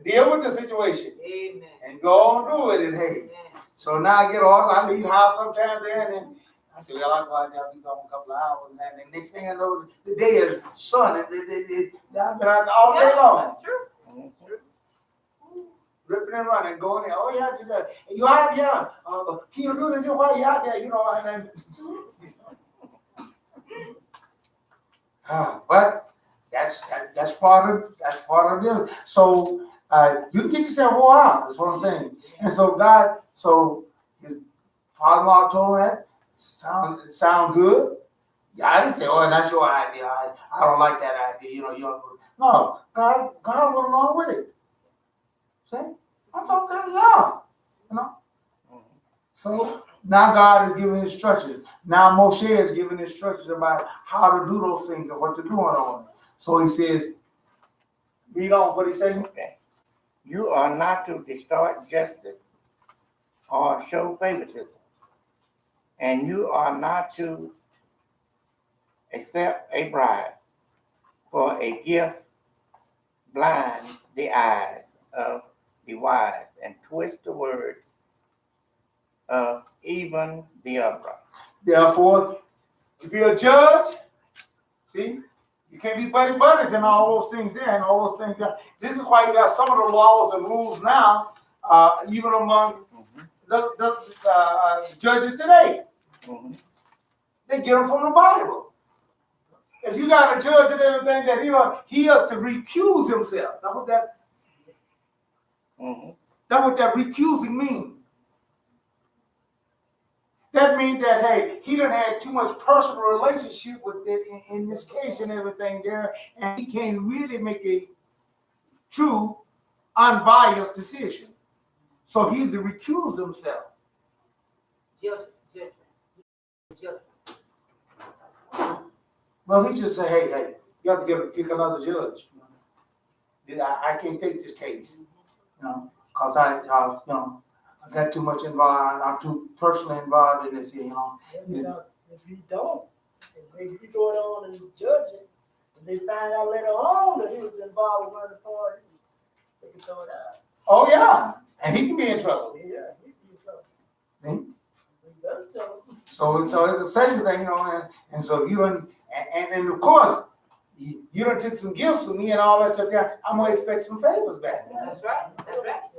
deal with the situation. Amen. And go on do it. And hey, so now I get on, I leave the house sometime there, and I say, well, I'll go out there, I'll be gone a couple of hours. And then the next thing I know, the day is sunny. I've been out all day long. That's true. Ripping and running, going there. Oh, yeah, do that. You out there? Can you do this? Why you out there? And then, but that's part of it. So you can get yourself wore out. That's what I'm saying. And so his father-in-law told him that sound good. Yeah, I didn't say, oh, that's your idea. I don't like that idea. No, God went along with it. See? That's okay, yeah. So now God is giving instructions. Now Moshe is giving instructions about how to do those things and what to do on them. So he says, read on what he says. Okay. You are not to distort justice or show favoritism. And you are not to accept a bribe for a gift, blind the eyes of the wise, and twist the words of even the upright. Therefore, to be a judge, see, You can't be buddy buddies and all those things there and all those things there. This is why you got some of the laws and rules now, even among the judges today. They get them from the Bible. If you got a judge and everything that he has to recuse himself. That's what that recusing means. That means that, hey, he done had too much personal relationship with it in this case and everything there, and he can't really make a true, unbiased decision. So he's to recuse himself. Judgment. Well, he just say, hey, you have to pick another judge. I can't take this case, because I got too much involved. I'm too personally involved in this, Because if you don't, and maybe you go on and judge it, and they find out later on that he was involved with one of the parties, they can throw it out. Oh, yeah. And he can be in trouble. Yeah, he can be in trouble. Hmm? So you better tell him. So it's the same thing, and so you and of course, you done took some gifts from me and all that stuff there. I'm gonna expect some favors back. That's right.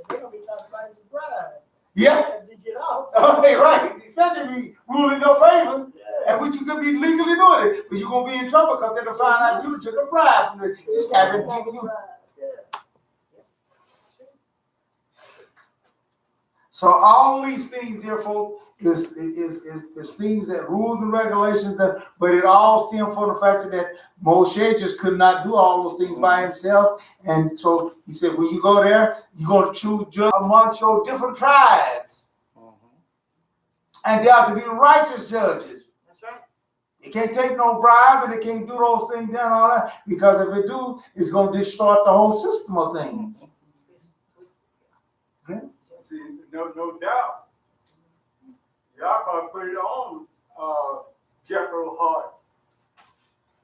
They're gonna be talking about his bride. Yeah. As they get off. Okay, right. Especially if you ruling your favor, Yeah. and which you could be legally doing it, but you're gonna be in trouble because they're gonna find out you took a bribe from this guy been giving you. So all these things, dear folks, is things that rules and regulations that, but it all stems from the fact that Moshe just could not do all those things by himself, and so he said, when you go there, you're going to choose judges amongst your different tribes, and they are to be righteous judges. That's right. They can't take no bribe, and they can't do those things and all that, because if they do, it's going to distort the whole system of things. See, no doubt. Y'all gonna put it on Jethro's heart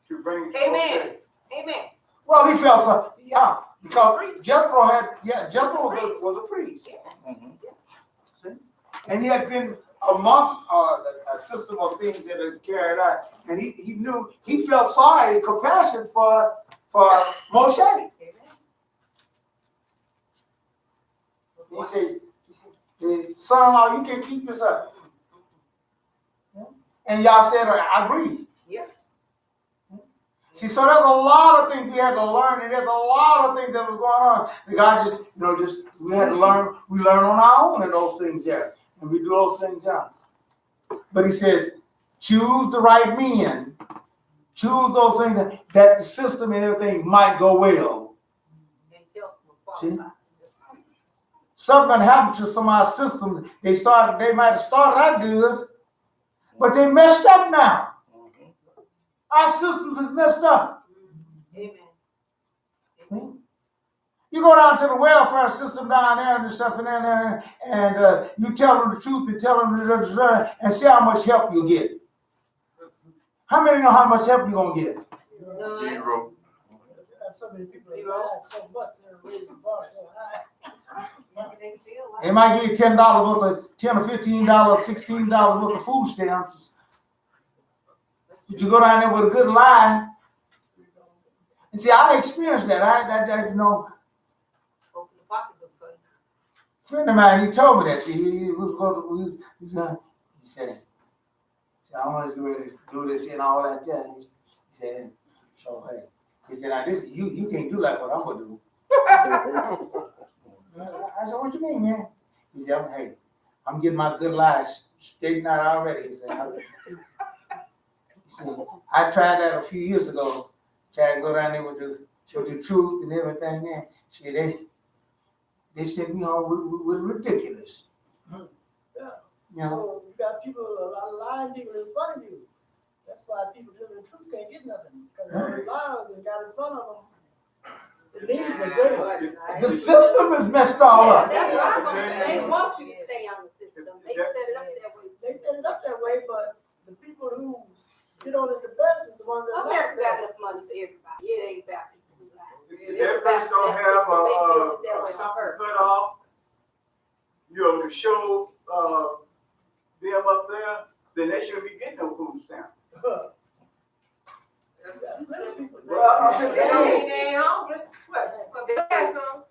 to bring to Amen. Amen. Well, he felt so, yeah, because Jethro was a priest. See? And he had been amongst a system of things that are carried out, and he knew, he felt sorry and compassion for Moshe. Amen. He said, son-in-law, you can keep this up. And y'all said, I agree. Yeah. See, so there's a lot of things we had to learn, and there's a lot of things that was going on. The guy just, we had to learn, we learn on our own in those things there. And we do those things there. But he says, choose the right men. Choose those things that the system and everything might go well. And tell some qualified. Something happened to some of our systems. They might have started out good, but they messed up now. Our systems is messed up. Amen. You go down to the welfare system down there and stuff and you tell them the truth and tell them and see how much help you get. How many know how much help you're gonna get? Zero. So many people lie so much they're raising the bar so high. They might give you $10 worth of $10 or $15, $16 worth of food stamps. But you go down there with a good lie. And see, I experienced that. A friend of mine, he told me that. He said, I want to get ready to do this and all that. Yeah. He said, so hey. He said, now this you can't do like what I'm gonna do. I said, what you mean, man? He said, hey, I'm getting my good lies straightened out already. He said, I tried that a few years ago. Tried to go down there with the truth and everything there. See, they sent me home with ridiculous. Yeah. You know? So you got people, a lot of lying people in front of you. That's why people telling the truth can't get nothing. Because the liars and got in front of them. It means they're good. The system is messed all up. That's what I'm gonna say. They want you to stay on the system. They set it up that way. They set it up that way, but the people who get on it the best is the ones that America lie. got enough money for everybody. It ain't about people who lie. That person gonna have something cut off, to show them up there, then they shouldn't be getting no food stamp. Many people Well, Well, I'm just They don't saying. mean they ain't hungry. What? But they got some.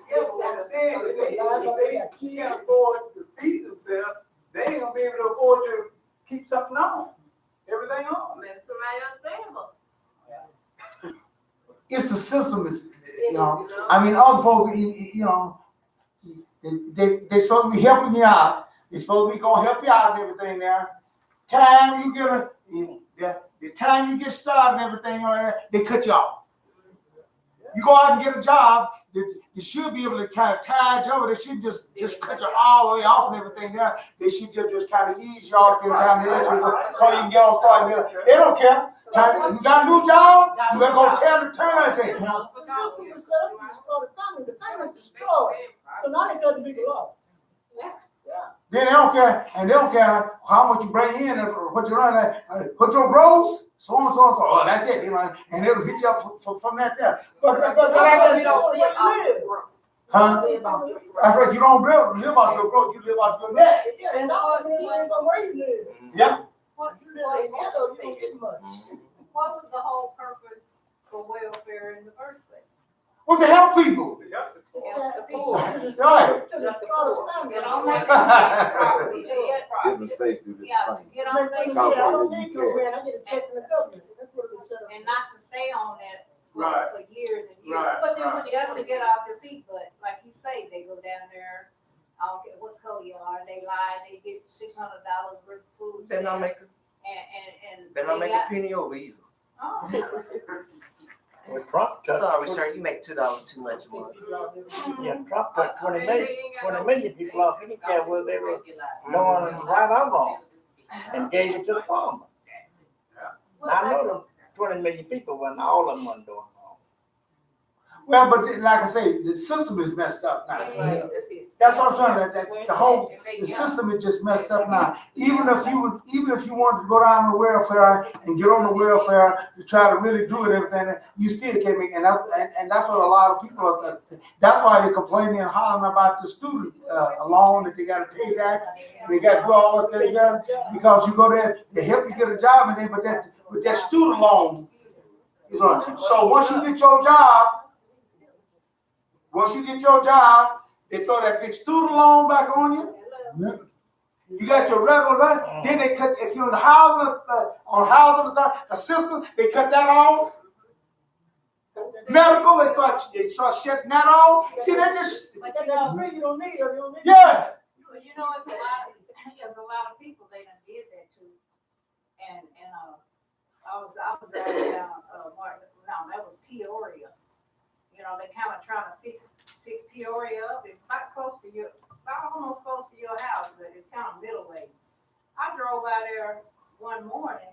Yes, I'm saying that if they can't afford to feed themselves, they ain't gonna be able to afford to keep something on, everything on. Maybe somebody else paying for It's the system is, you know, I mean, other folks, you know, they supposed to be helping you out. They're supposed to be gonna help you out and everything now. Time you get the time you get started and everything, they cut you off. You go out and get a job, they should be able to kind of tide you over. They shouldn't just cut you all the way off and everything there. They should just kind of ease you off and kind of let you so you can get on started. They don't care. You got a new job, you better go tell them, turn that thing. The system is set up to destroy the family. The family is destroyed. So now they cutting people off. Then they don't care, and they don't care how much you bring in or what you run. Put your gross, so and so and so. Oh, that's it, you know, and they'll hit you up from that there. But I got huh? That's right. You don't live off your gross. You live off your net. Yeah, and also depends on where you live. Yeah. What, If you live in the ghetto, you don't get much. what was the whole purpose for welfare in the first place? What to help people? The poor. To destroy Right. to destroy the family. Get on that property, to get Give them space to do this yeah, to thing. get Make on them that, say, I don't need no grant, I get a check from the government. That's what it was set up. and not to stay on that Right. for years and years. Right, But then right. just to get off their feet, but like you say, they go down there, I don't care what color you are, they lie, they get $600 worth of food. Better not make And better not they make got- a penny over either. Oh. Well, Trump took, Sorry, sir, you make $2 too much a month. yeah, Trump took 20 million people off. He didn't care whether they were doing right or wrong, and gave it to the farmers. Now, I know them 20 million people, when all of them weren't doing wrong. Well, but like I say, the system is messed up now. That's right, that's it. That's what I'm saying. That the whole the system is just messed up now. Even if you wanted to go down the welfare and get on the welfare to try to really do it, everything, you still can't make. And that's what a lot of people are. That's why they complaining and hollering about the student loan that they got to pay back. They got to do all those things there because you go there, they help you get a job, and then but that student loan is on. So once you get your job. Once you get your job, they throw that big student loan back on you. You got your regular money. Then they cut, if you're in the housing assistance, they cut that off. Medical, they start shutting that off. See, they just, But that degree you don't need, or you don't need. yeah. But you know, it's a lot of people they done did that to. And I was driving down, that was Peoria. You know, they kind of trying to fix Peoria up. It's about almost close to your house, but it's kind of middle way. I drove out there one morning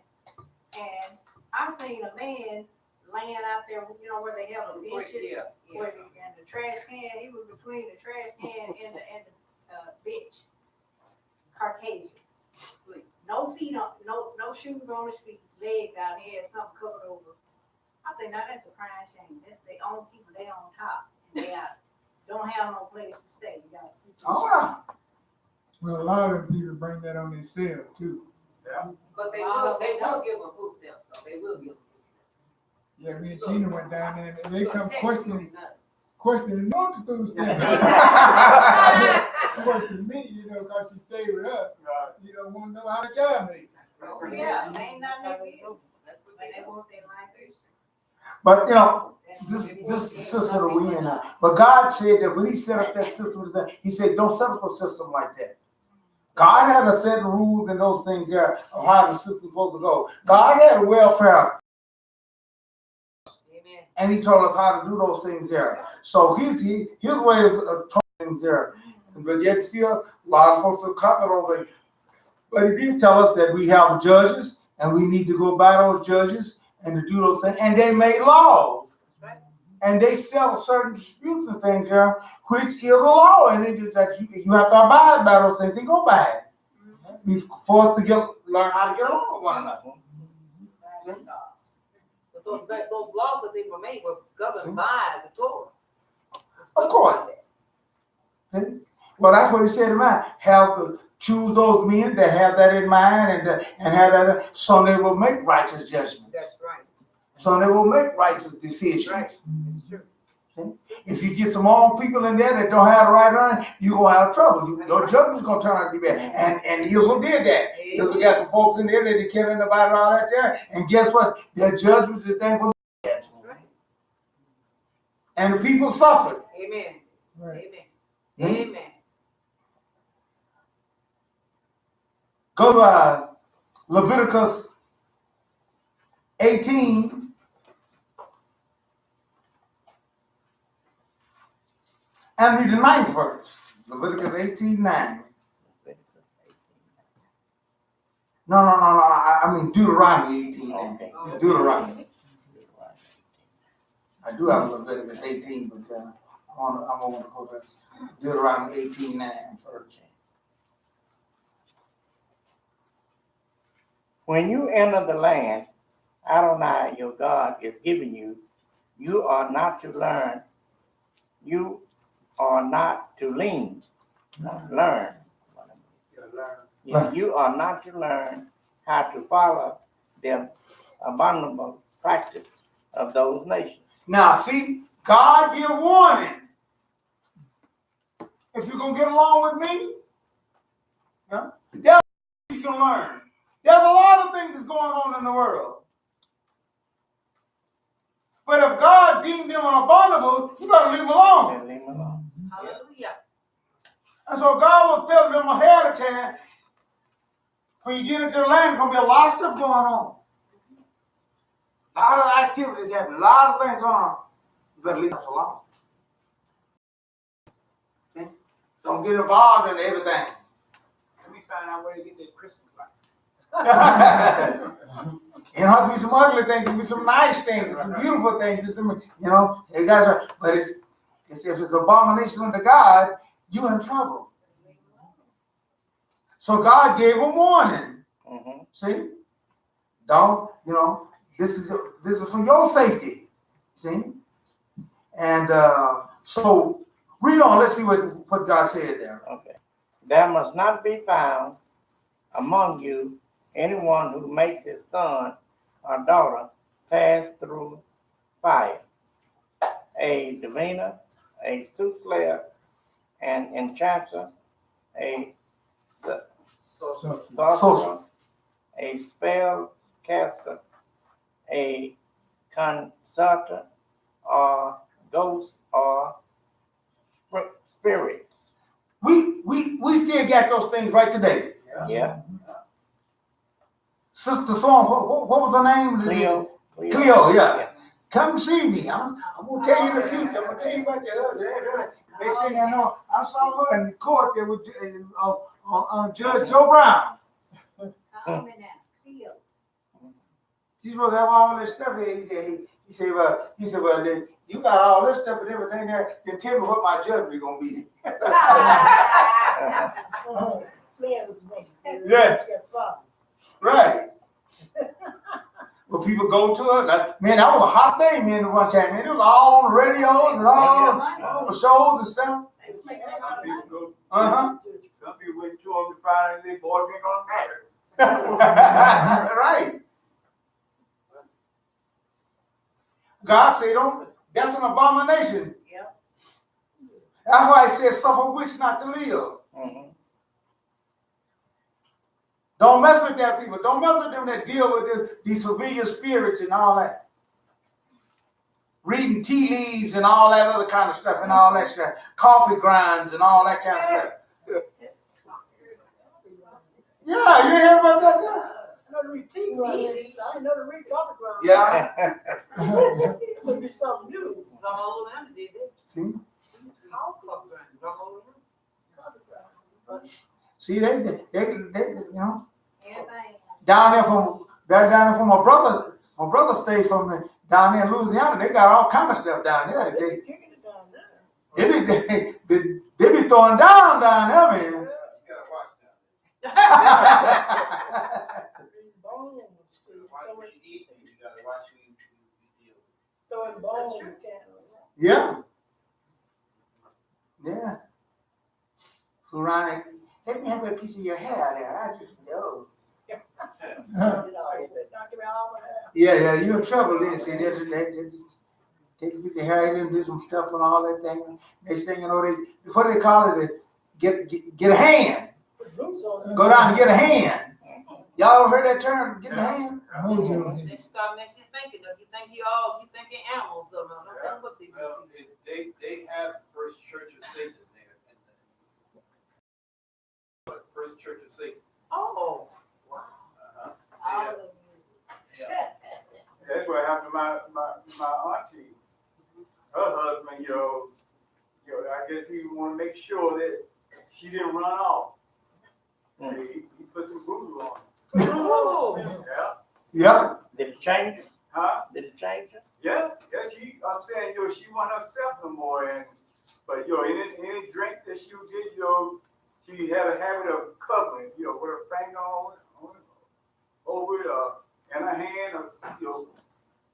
and I seen a man laying out there, you know, where they have the benches, and the trash can. He was between the trash can and the bench. Caucasian. No feet on, no shoes on his feet, legs out. He had something covered over. I say, now that's a crying shame. That's they own people, they on top. And they don't have no place to stay. You gotta see. Oh, yeah. Well, a lot of people bring that on themselves too. But they will give them food stamps, so they will give them. Yeah, me and Gina went down there and they come questioning not the food stamps. Question me, you know, because she stayed with us. You don't want to know how the job made. Yeah, they ain't nothing they do. But they want their life. But you know, this system that we in now. But God said that when He set up that system, He said, "Don't set up a system like that." God had a set of rules and those things there of how the system's supposed to go. God had a welfare, and He told us how to do those things there. So His way is doing things there. But yet still, a lot of folks are cutting those things. But He did tell us that we have judges, and we need to go by those judges and to do those things. And they make laws. And they settle certain disputes and things there, which is a law. And it is that you have to abide by those things and go by it. We're forced to learn how to get along with one another. But those laws that they were made were governed by the Torah. Of course. See? Well, that's what He said in mind. Choose those men that have that in mind and have that, so they will make righteous judgments. That's right. so they will make righteous decisions. Right. It's true. If you get some wrong people in there that don't have the right learning, you're going to have trouble. Your judgment's going to turn out to be bad. And Israel did that. Israel got some folks in there that didn't care about all that there. And guess what? Their judgments, this thing was bad. Right. And the people suffered. Amen. Right. Amen. Amen. Go to Leviticus 18. And read the 9th verse. Leviticus 18:9. No. I mean Deuteronomy 18:9. Okay. Deuteronomy. I do have Leviticus 18, but I want to go to Deuteronomy 18:9 first. When you enter the land Adonai your God is giving you, you are not to learn. You are not to lean. Learn. You are not to learn how to follow the abominable practice of those nations. Now, see, God give warning. If you're going to get along with me, there's you can learn. There's a lot of things that's going on in the world. But if God deemed them abominable, you got to leave them alone. Leave them alone. Hallelujah. And so God was telling them ahead of time, when you get into the land, there's going to be a lot of stuff going on. A lot of activities happening, a lot of things going on. You better leave us alone. See? Don't get involved in everything. Let me find out where to get that Christmas light. It don't have to be some ugly things, it can be some nice things, some beautiful things, it's some, you guys are, but if it's abomination unto God, you're in trouble. So God gave a warning. Mm-hmm. See? Don't, this is for your safety. See? And so read on, let's see what God said there. Okay. There must not be found among you anyone who makes his son or daughter pass through fire, a diviner, a soothsayer, an enchanter, a sorcerer, a spell caster, a consultant, or ghost, or spirits. We still got those things right today. Yeah. Sister Song, what was her name? Cleo, yeah. Come see me. I'm gonna tell you the future. I'm gonna tell you about the next thing I know, I saw her in court there with Judge Joe Brown. She's supposed to have all this stuff here. He said, well, then you got all this stuff and everything there. Then tell me what my judgment is gonna be. Yeah. Right. Well, people go to her. Like, man, that was a hot thing, man, at one time, man. It was all on the radios and all the shows and stuff. Uh-huh. Some people went to them to find out their boyfriend gonna marry. Right. God said, that's an abomination. Yep. That's why it says, suffer witch not to live. Mm-hmm. Don't mess with that people. Don't mess with them that deal with these familiar spirits and all that. Reading tea leaves and all that other kind of stuff and all that stuff. Coffee grinds and all that kind of stuff. Yeah, you hear about that? I know to read tea leaves. I know to read coffee grounds. Yeah. It must be something new. All around did it. See? All coffee grounds, all around. Coffee grounds. See, they Anything. down there from my brother stayed from down there in Louisiana. They got all kind of stuff down there. Kicking it down there. They be throwing down there, man. You gotta watch that. Bones. Watch what you eat, and you gotta watch who you deal with. Throwing bones. That's true. Yeah. Yeah. So Ronnie, let me have a piece of your hair there. I just know. Knock it out. Yeah, you're in trouble then. See, they take you to Harry and do some stuff and all that thing. Next thing you know, what do they call it? Get a hand. Put boots on. Go down and get a hand. Y'all ever heard that term? Get a hand. They start messing thinking, you thinking animals or no, don't tell them what they do. Well, they have First Church of Satan there. First Church of Satan. Oh, wow. Uh-huh. Yeah. That's what happened to my auntie. Her husband, I guess he wanted to make sure that she didn't run off. He put some voodoo on her. Oh. Yeah. Yep. Did it change it? Huh? Did it change it? Yeah. I'm saying, she wasn't herself no more. But any drink that she would get, she had a habit of covering, with her finger over it, and her hand, or,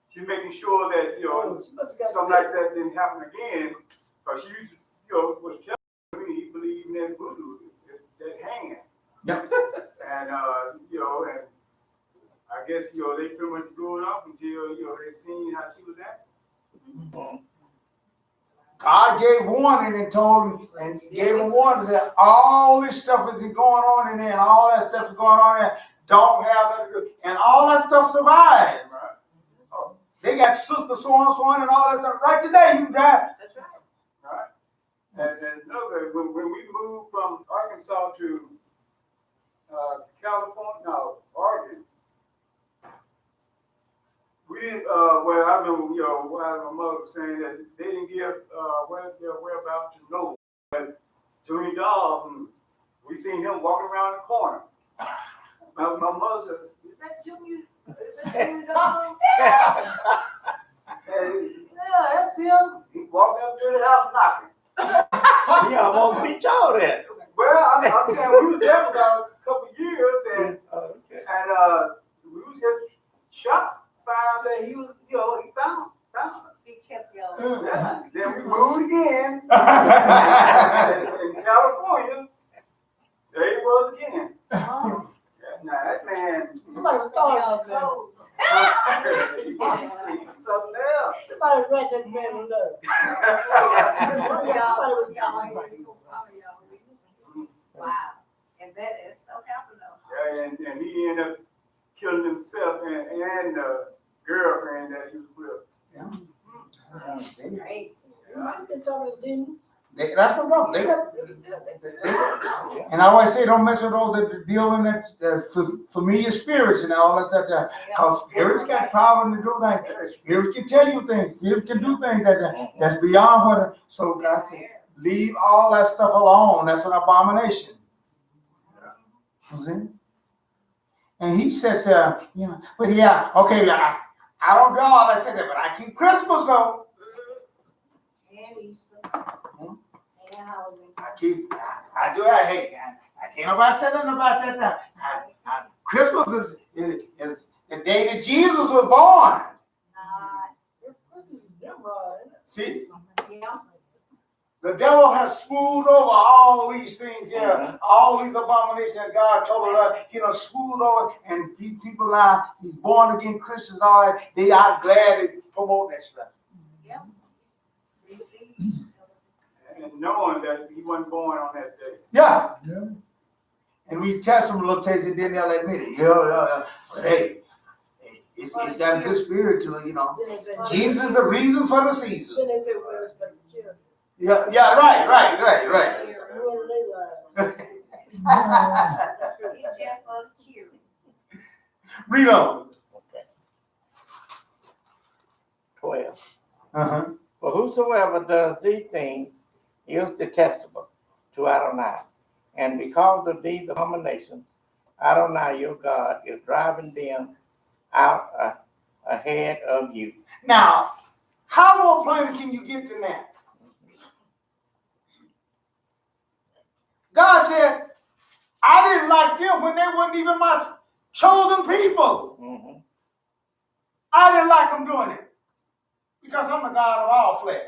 she making sure that, She must have got something sick. like that didn't happen again. But she used to, was telling me he believed in that voodoo, that hand. Yep. And, and I guess, they pretty much grew it up until, they seen how she was acting. God gave warning and told him, and gave him warning that all this stuff is going on in there, and all that stuff is going on there. Don't have nothing to do. And all that stuff survived. Right. Oh, They got sister so and all that stuff. Right today, you drive. That's right. right. And another, when we moved from Arkansas to California, no, Oregon, we didn't, I remember, my mother was saying that they didn't give their whereabouts to know. But Junior Dawg, we seen him walking around the corner. My mother said, "Is that Junior? Is that Junior Dawg?" And, yeah, that's him. He walked up to the house knocking. He almost beat y'all then. Well, I'm saying we was there for about a couple of years, and we was just shocked. Found out that he was, he found us. He kept yelling. Yeah. Then we moved again in California. There he was again. Oh. Yeah, now that man, Somebody was calling that man. Cold. he was something else. Somebody write that man a letter. Somebody was calling him. Wow. And that is so happened though. Yeah, and he ended up killing himself and the girlfriend that he was with. Crazy. You can tell me, didn't That's the problem. They got. And I always say, don't mess with those that deal in that familiar spirits and all that stuff. Because spirits got power to do things. Spirits can tell you things. Spirits can do things that's beyond what. So God said, leave all that stuff alone. That's an abomination. You see? And he says, but yeah, okay, I don't do all that stuff, but I keep Christmas though. And Easter. And Halloween. I do. I can't nobody say nothing about that now. Christmas is the day that Jesus was born. Christmas is Nimrod, isn't it? See, Yeah. the devil has smoothed over all these things here, all these abominations that God told us, smoothed over, and people now, these born again Christians and all that, they are glad to promote that stuff. Yeah. And knowing that he wasn't born on that day. Yeah. Yeah. And we test them a little taste, and then they'll admit it. Yeah. But hey, it's got a good spirit to it, Then they say, Jesus is the reason for the season. Then they say, well, it's but the children. Yeah, right. Ruin their lives. It's just for cheering. Read on. Okay. 12. Uh-huh. For whosoever does these things is detestable to Adonai. And because of these abominations, Adonai your God is driving them out ahead of you. Now, how more plain can you get than that? God said, I didn't like them when they weren't even my chosen people. Mm-hmm. I didn't like them doing it because I'm the God of all flesh.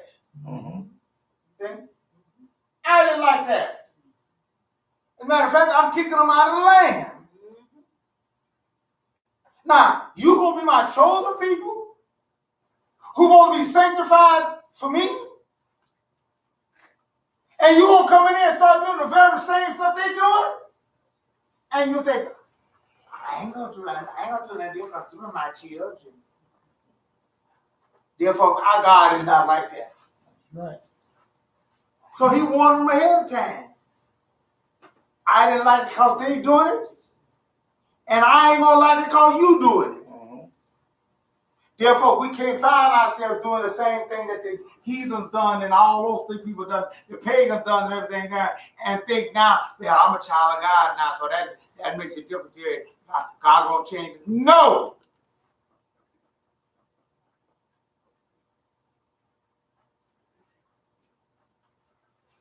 Mm-hmm. See? I didn't like that. As a matter of fact, I'm kicking them out of the land. Now, you gonna be my chosen people who gonna be sanctified for me? And you gonna come in there and start doing the very same stuff they doing? And you think, I ain't gonna do that. I ain't gonna do that because you're my children. Therefore, our God is not like that. Right. So he warned them ahead of time. I didn't like it because they doing it. And I ain't gonna like it because you doing it. Therefore, we can't find ourselves doing the same thing that the heathens done and all those three people done, the pagans done and everything there, and think now, well, I'm a child of God now, so that makes a difference here. God gonna change it. No!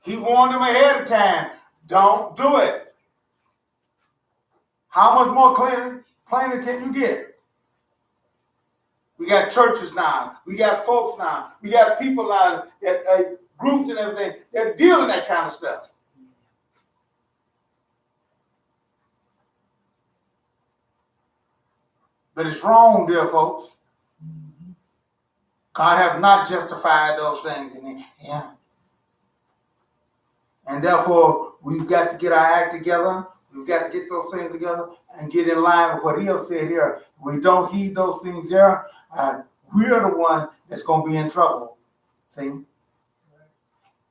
He warned them ahead of time. Don't do it. How much more plainer can you get? We got churches now. We got folks now. We got people now, that, groups and everything that deal in that kind of stuff. But it's wrong, dear folks. God have not justified those things in it. Yeah. And therefore, we've got to get our act together. We've got to get those things together and get in line with what he has said here. We don't heed those things there. We're the one that's going to be in trouble. See?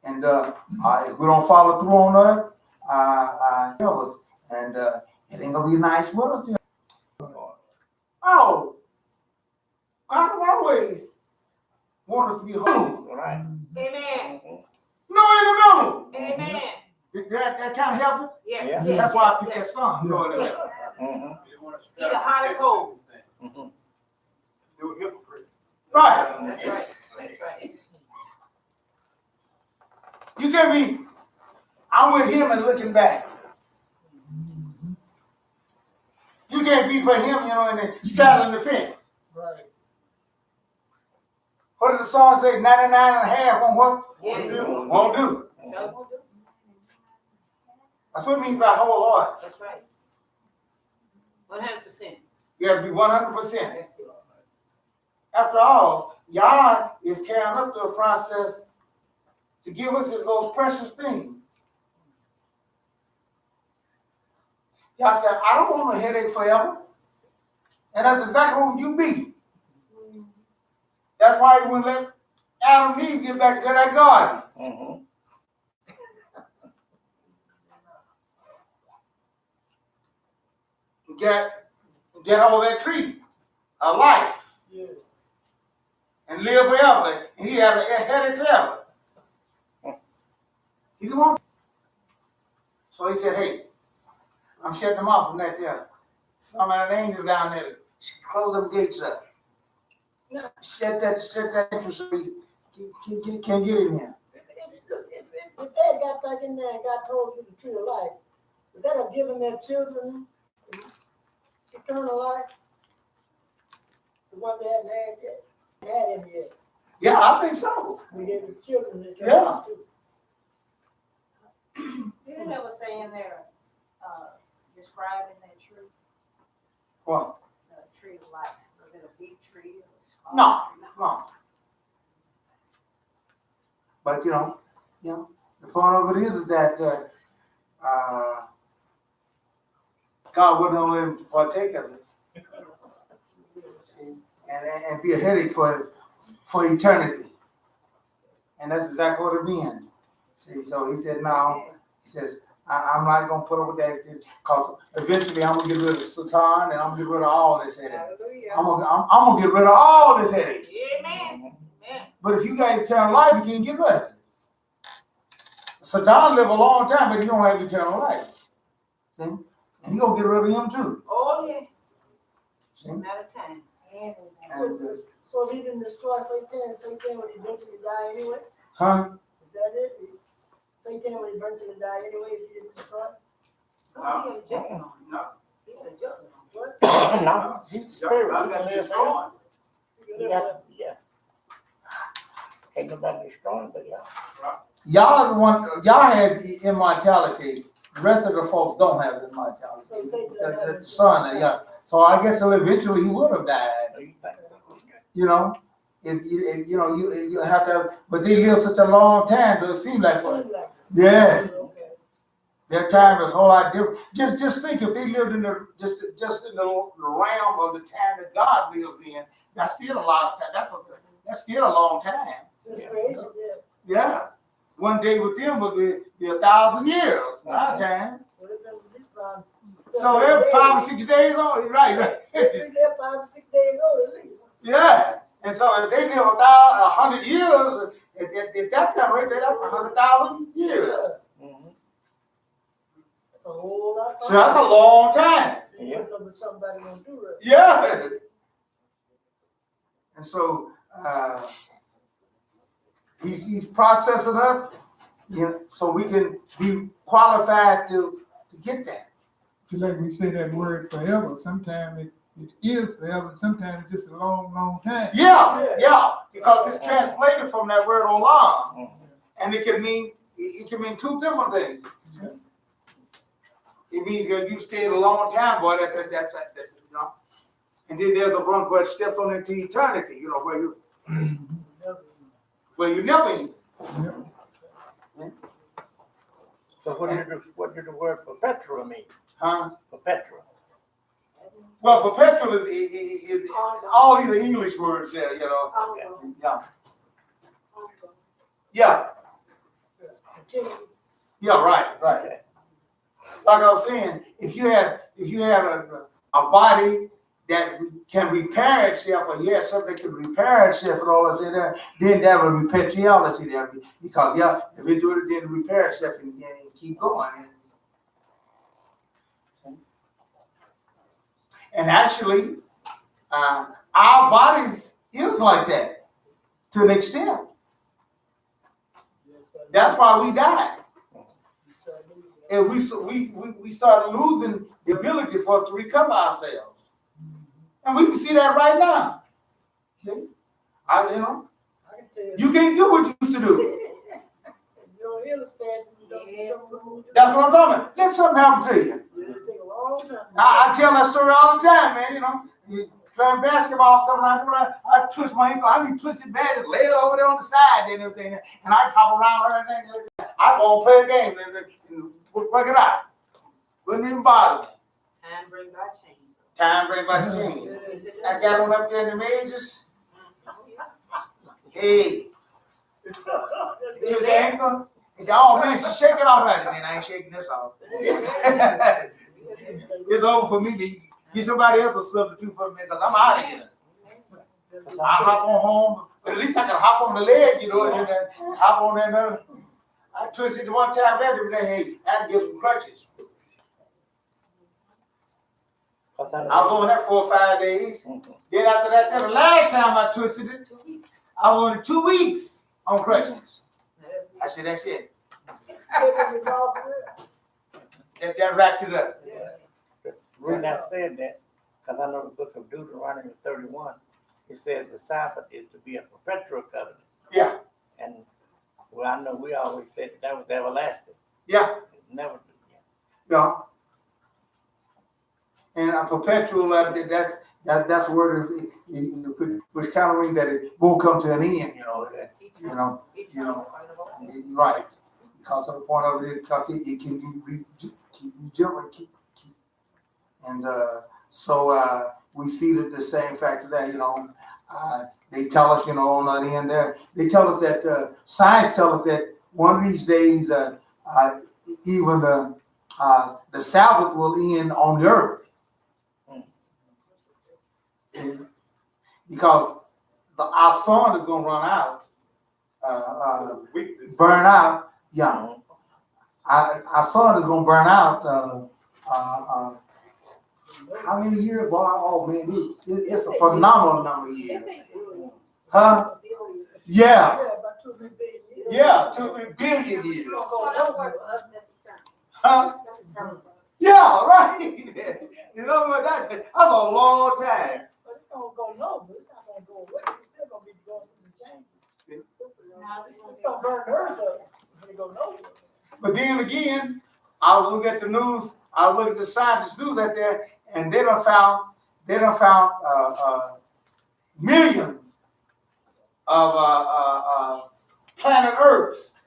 And if we don't follow through on that, help us. And it ain't going to be nice with us. Oh, God always want us to be whole. Right. Amen. No, in the middle. Amen. That kind of help it? Yes. Yeah. Yes, That's why I yes, picked yes. that song. No, in the middle. Either hot or cold. They were hypocrites. Right. That's right. That's right. You can't be, I'm with him and looking back. You can't be for him, and then straddling the fence. Right. What did the song say? 99 and a half on what? Yeah. Won't do. That's what it means by wholehearted. That's right. 100%. You have to be 100%. That's it. After all, Yah is carrying us through a process to give us his most precious thing. Yah said, I don't want a headache forever. And that's exactly what you be. That's why he wouldn't let Adam and Eve get back to that garden. Get hold of that tree of life. Yeah. And live forever. And he had a headache forever. He didn't want. So he said, hey, I'm shutting them off from that there. Some of the angels down there, close them gates up. Shut that entrance so he can't get in here. If they got back in there and got told to the tree of life, would that have given their children eternal life? The one they hadn't had yet? They had him yet. Yeah, I think so. We gave the children eternal Yeah. life too. Didn't ever say in there, describing that tree, What? the tree of life? Was it a big tree or a small No, tree? no. But the point of it is that God wouldn't let him partake of it. See? And be a headache for eternity. And that's exactly what it means. See, so he said, no. He says, I'm not going to put up with that because eventually I'm going to get rid of Satan and I'm going to get rid of all this headache. Hallelujah. I'm going to get rid of all this headache. Amen. Amen. But if you got eternal life, you can't get rid of it. Satan live a long time, but he don't have eternal life. See? And he going to get rid of him too. Oh, yes. See? It's a matter of time. And, So if he didn't destroy Satan would eventually die anyway? huh? Is that it? Satan would eventually die anyway if he didn't destroy? Oh, he had a judgment on him. No. He had a judgment on him. What? No, he's the spirit. God He got can live destroyed. forever. You He live got, yeah. Ain't nobody destroying but yeah. Y'all have immortality. The rest of the folks don't have immortality. So Satan The son, So I guess eventually he would have died. You think so? Okay. You know, if you know you have to, but they live such a long time. But it seems like Seems like. yeah, Okay. their time is a whole lot different. Just think if they lived in the just in the realm of the time that God lives in, that's still a lot of time. That's still a long time. Since creation, yeah. Yeah, one day with them would be 1,000 years. Our time. Well, they've been at least around So 7 they're 5 or days. 6 days old, right? They're 5 or 6 days old at least. Yeah, and so if they live 100 years, at that time right there, that's 100,000 years. Mhm. That's a whole lot. So that's a long time. You wouldn't know what somebody gonna do right. Yeah. And so he's processing us, you know, so we can be qualified to get that. Just like we say that word forever, sometimes it is forever, and sometimes it's just a long, long time. Yeah, because it's translated from that word olam, Mhm. and it can mean two different things. It means that you stayed a long time, boy. That's you know. And then there's a one where it steps on into eternity, you know, where you never eat. Yep. So what did the word perpetual mean? Huh? Perpetual. Well, perpetual is all these are English words there, you know. Yeah. Yeah. Yeah, right. Like I was saying, if you had a body that can repair itself, or something can repair itself and all this in there, then there will be perpetuality there. Because if it do it, then repair itself and keep going. And actually, our bodies is like that to an extent. That's why we die. And we start losing the ability for us to recover ourselves. And we can see that right now. See? I can tell You can't do what you used to do. You don't hear the fast, you don't do something. That's what I'm talking about. Let something happen to you. It'll take a long time. I tell that story all the time, man. You know, you playing basketball, something like that. I twist my ankle. I be twisted bad and lay it over there on the side and everything. And I hop around and everything. I go play a game and work it out. Wouldn't even bother me. Time bring by change. Time bring back the change. I got on up there in the majors. Hey, twist your ankle. He said, "Oh man, she shake it off." Like, man, I ain't shaking this off. It's over for me. Get somebody else a substitute for me because I'm out of here. I hop on home. At least I can hop on the leg, you know, and then hop on that. I twisted one time later, and hey, I had to get some crutches. I was on that 4 or 5 days. Then after that, the last time I twisted it, 2 weeks. I was on 2 weeks on crutches. I said, that's it. That wrapped it up. The reason I said that, because I know the book of Deuteronomy 31, it says the Sabbath is to be a perpetual covenant. Yeah. And well, I know we always said that was everlasting. Yeah. Never. Yeah. And a perpetual, that's a word which kind of means that it won't come to an end, right. Because of the point of it, because it can be regenerated. And so we see that the same factor that, they tell us, on the end there, they tell us that science tells us that one of these days, even the Sabbath will end on the earth. Because our sun is going to run out, burn out. Yeah, our sun is going to burn out. How many years? Boy, oh man, it's a phenomenal number of years. Huh? Yeah. About 2 or 3 billion years. Yeah, 2 or 3 billion years. So that works for us, that's eternal. Huh? Yeah, right. You know what? That's a long time. But it's gonna go low, but it's not gonna go away. It's still gonna be going through some changes. It's gonna burn the earth up when it go nowhere. But then again, I was looking at the news, I was looking at the scientists' news out there, and they done found they done found millions of planet Earths.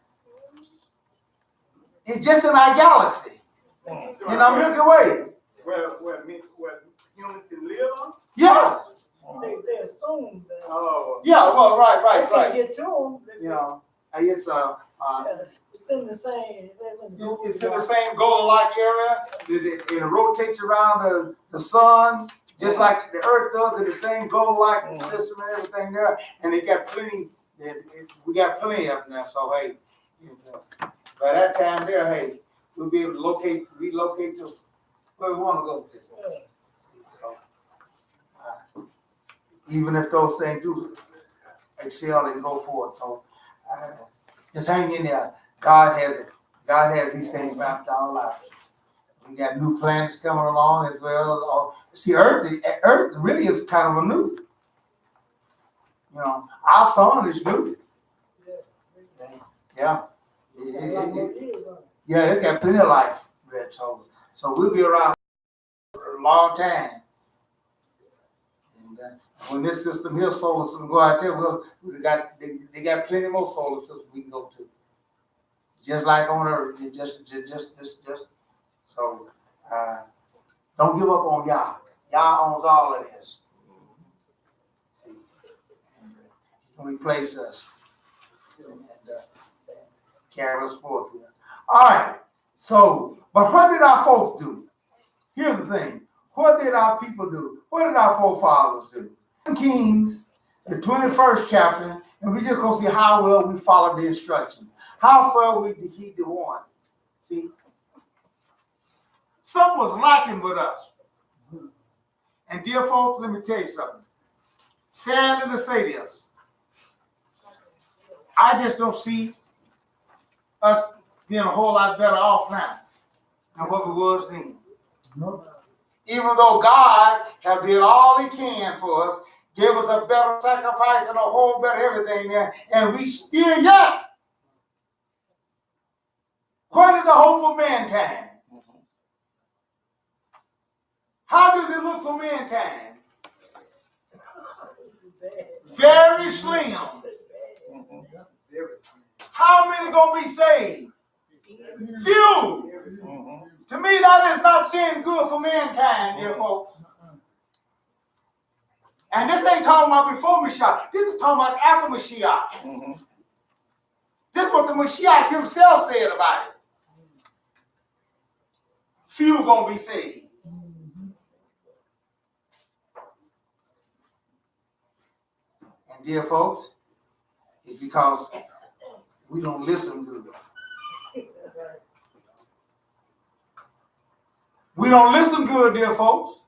It's just in our galaxy, in our Milky Way. Where humans can live on? Yeah. They assume that. Oh. Yeah. Well, right. They can't get to them. You know, it's It's in the same. it's in the same goal-like area. It rotates around the sun, just like the Earth does, in the same goal-like system and everything there. And they got plenty. We got plenty of them now. So hey, by that time there, hey, we'll be able to relocate to where we want to go to. So, even if those things do excel and go forward, so just hang in there. God has it. God has these things mapped all out. We got new planets coming along as well. See, Earth really is kind of a new. You know, our sun is new. Yeah. Yeah, it's got plenty of life. So we'll be around for a long time. And when this system here, solar system, go out there, they got plenty more solar systems we can go to. Just like on Earth, just. So don't give up on Yah. Yah owns all of this. See, and he can replace us and carry us forth here. All right. So, but what did our folks do? Here's the thing. What did our people do? What did our forefathers do? Kings, the 21st chapter, and we just gonna see how well we followed the instructions. How far we heed the warning. See, something was lacking with us. And dear folks, let me tell you something. Sadly to say this, I just don't see us being a whole lot better off now than what we was then. Even though God have did all he can for us, gave us a better sacrifice and a whole better everything there, and we still yet. What is the hope for mankind? How does it look for mankind? Very slim. How many gonna be saved? Few. To me, that is not saying good for mankind, dear folks. And this ain't talking about before Mashiach. This is talking about after Mashiach. This is what the Mashiach himself said about it. Few gonna be saved. And dear folks, it's because we don't listen good. We don't listen good, dear folks.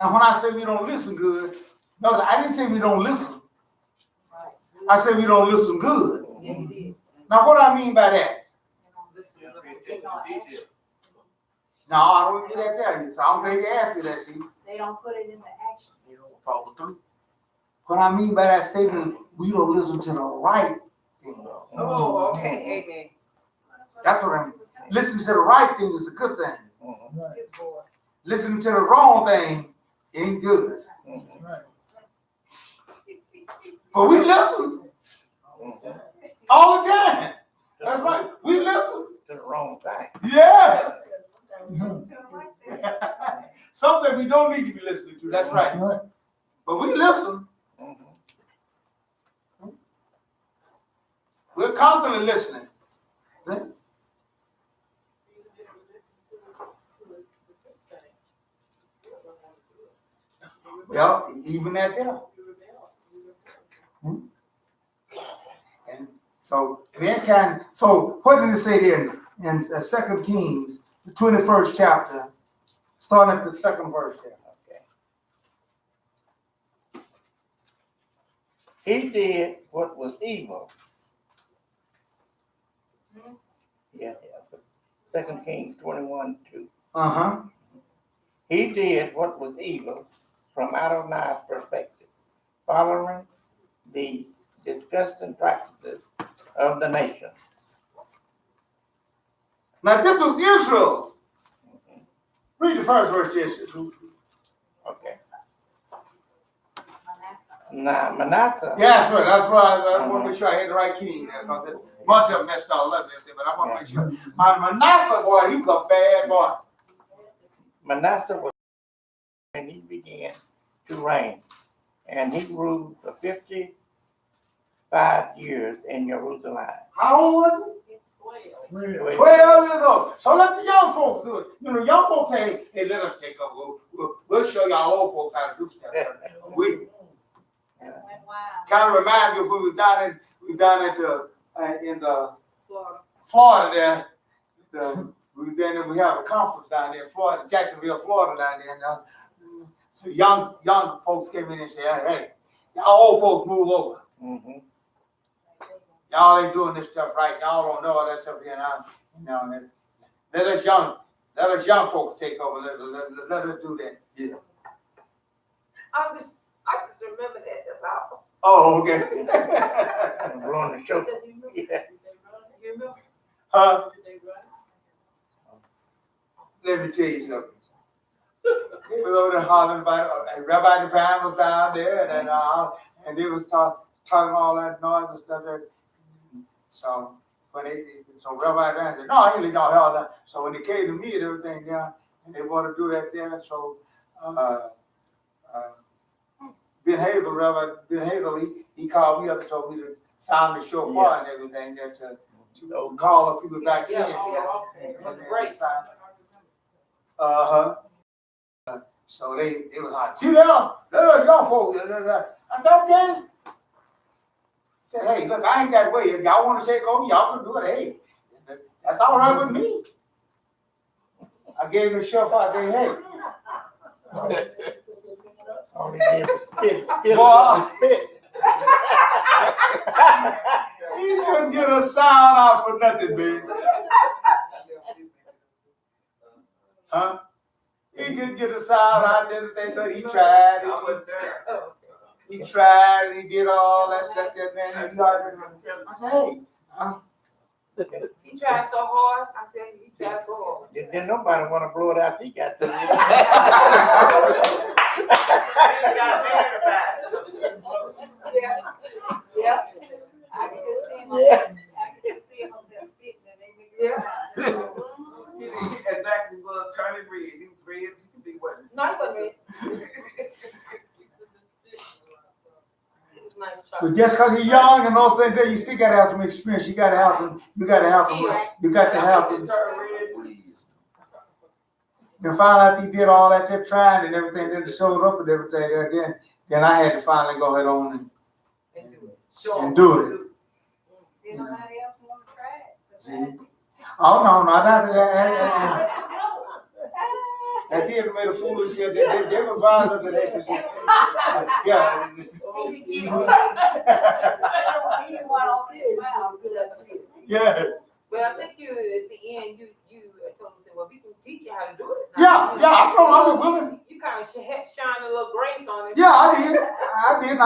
And when I say we don't listen good, no, I didn't say we don't listen. I said we don't listen good. Now, what do I mean by that? No, I don't get that there. So I'm glad you asked me that, see. They don't put it into action. You don't follow through. What I mean by that statement, we don't listen to the right thing. Oh, okay, amen. That's what I mean. Listening to the right thing is a good thing. Listening to the wrong thing ain't good. But we listen all the time. That's right. We listen. To the wrong thing. Yeah. Something we don't need to be listening to. That's right. But we listen. We're constantly listening. Well, even at that. And so mankind. So what did it say there in 2 Kings, the 21st chapter, starting at the second verse there? He did what was evil. Yeah. 2 Kings 21:2. He did what was evil from Adonai's perspective, following the disgusting practices of the nation. Now this was Israel. Read the first verse, just. Okay. Now, Manasseh. Yeah, that's right. I want to make sure I had the right king there, because a bunch of them messed all up and everything, but I want to make sure. My Manasseh boy, he was a bad boy. Manasseh was when he began to reign, and he ruled for 55 years in Jerusalem. How old was he? 12. 12 years old. So let the young folks do it. You know, young folks say, hey, let us take over. We'll show y'all old folks how to do stuff. We kind of remind you of when we was down in the Florida there. We have a conference down there in Florida, Jacksonville, Florida down there. And, so young folks came in and said, hey, y'all old folks move over. Mm-hmm. Y'all ain't doing this stuff right. Y'all don't know all that stuff here now. You know, let us young folks take over. Let us do that. Yeah. I just remember that. That's all. Oh, okay. Run the show. Yeah. You remember? Huh? Did they run? Let me tell you something. They was over there hollering about it. Rabbi Divine was down there, and they was talking all that noise and stuff there. So Rabbi Divine said, no, he don't hell that. So when they came to me and everything, yeah, and they want to do that there, so Rabbi Ben Hazel, he called me up and told me to sound the shofar and everything there to call the people back in. Okay. Great. So they was like, see there, there's young folks. I said, okay. I said, hey, look, I ain't that way. If y'all want to take over, y'all can do it. Hey, that's all right with me. I gave him the shofar. I said, hey. All he did was spit. He couldn't get a sound out for nothing, baby. Huh? He couldn't get a sound out and everything, but he tried. He tried and he did all that stuff that man. I said, hey. He tried so hard. I'm telling you, he tried so hard. Didn't nobody want to blow it out. He got to. Yeah. I can just see him just spitting and they make it sound. Exactly, well, turning red. He was red. He could be what? No, he wasn't red. It was nice chocolate. But just because you're young and all things, you still gotta have some experience. You gotta have some. You got to have some. And found out he did all that there trying and everything, then it showed up and everything there. Then I had to finally go ahead on and do it. Did somebody else want to try it? See? Oh no, not after that. That he made a fool of himself. They were violent to that. Yeah. Yeah. But I think you at the end you told him, well, we can teach you how to do it. Yeah, I told him I was willing. You kind of shine a little grace on it. Yeah, I did. I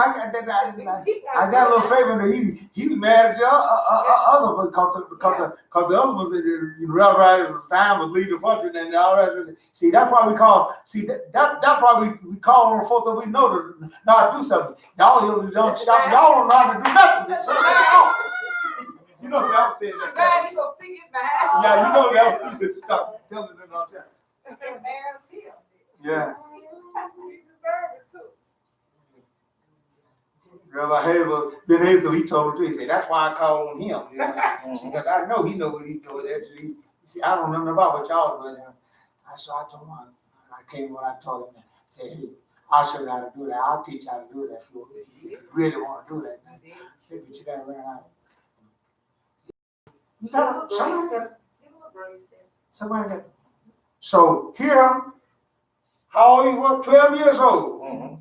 got a little favor that he was mad at the other because the other ones, the Rabbi Divine was leading the function and all that. See, that's why we call. See, that's why we call on the folks that we know to not do something. Y'all don't stop. Y'all don't know how to do nothing. So you know what I'm saying? God, he gonna speak his behalf. Yeah, you know that was telling them all that. Yeah. Rabbi Ben Hazel, he told me too. He said, that's why I called on him. You know? Because I know he know what he's doing. Actually, see, I don't know nothing about what y'all doing. So I told him, I came when I told him, I said, hey, I'll show you how to do that. I'll teach you how to do that if you really want to do that. I said, but you got to learn how to. You got somebody got. So here, how old he was? 12 years old. Mm-hmm.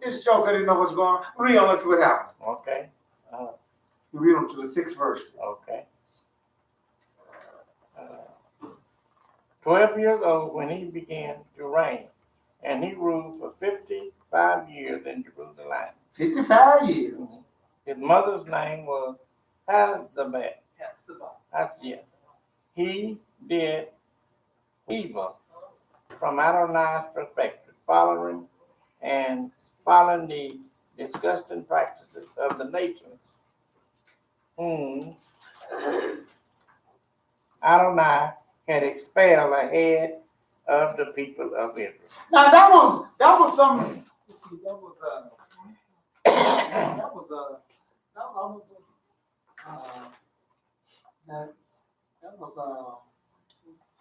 This joker didn't know what's going on. Read on, let's see what happened. Okay. You read on to the 6th verse. Okay. 12 years old when he began to reign, and he ruled for 55 years in Jerusalem. 55 years. Mm-hmm. His mother's name was Hazabeth. He did evil from Adonai's perspective, following the disgusting practices of the nations whom Adonai had expelled ahead of the people of Israel. Now that was some. Let's see, that was almost that was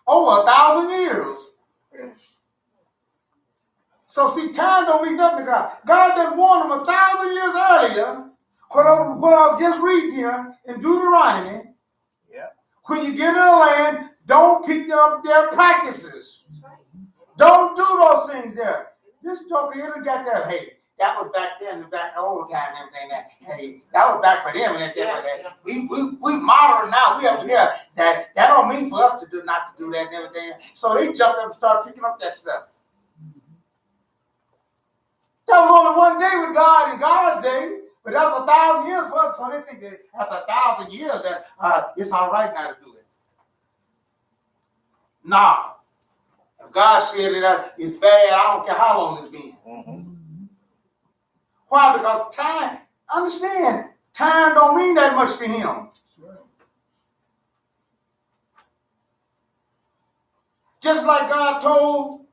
over 1,000 years. So see, time don't mean nothing to God. God done warned them 1,000 years earlier. What I just read here in Deuteronomy. Yeah. When you get in the land, don't pick up their practices. Don't do those things there. This joker here got that. Hey, that was back then, back old time and everything. That hey, that was back for them and everything. We modern now. We up here. That don't mean for us to do not to do that and everything. So they jumped up and started picking up that stuff. That was only one day with God in God's day, but that was 1,000 years for us. So they think that after 1,000 years that it's all right now to do it. Nah. If God said it's bad, I don't care how long it's been. Mm-hmm. Why? Because time, understand, time don't mean that much to him. Just like God told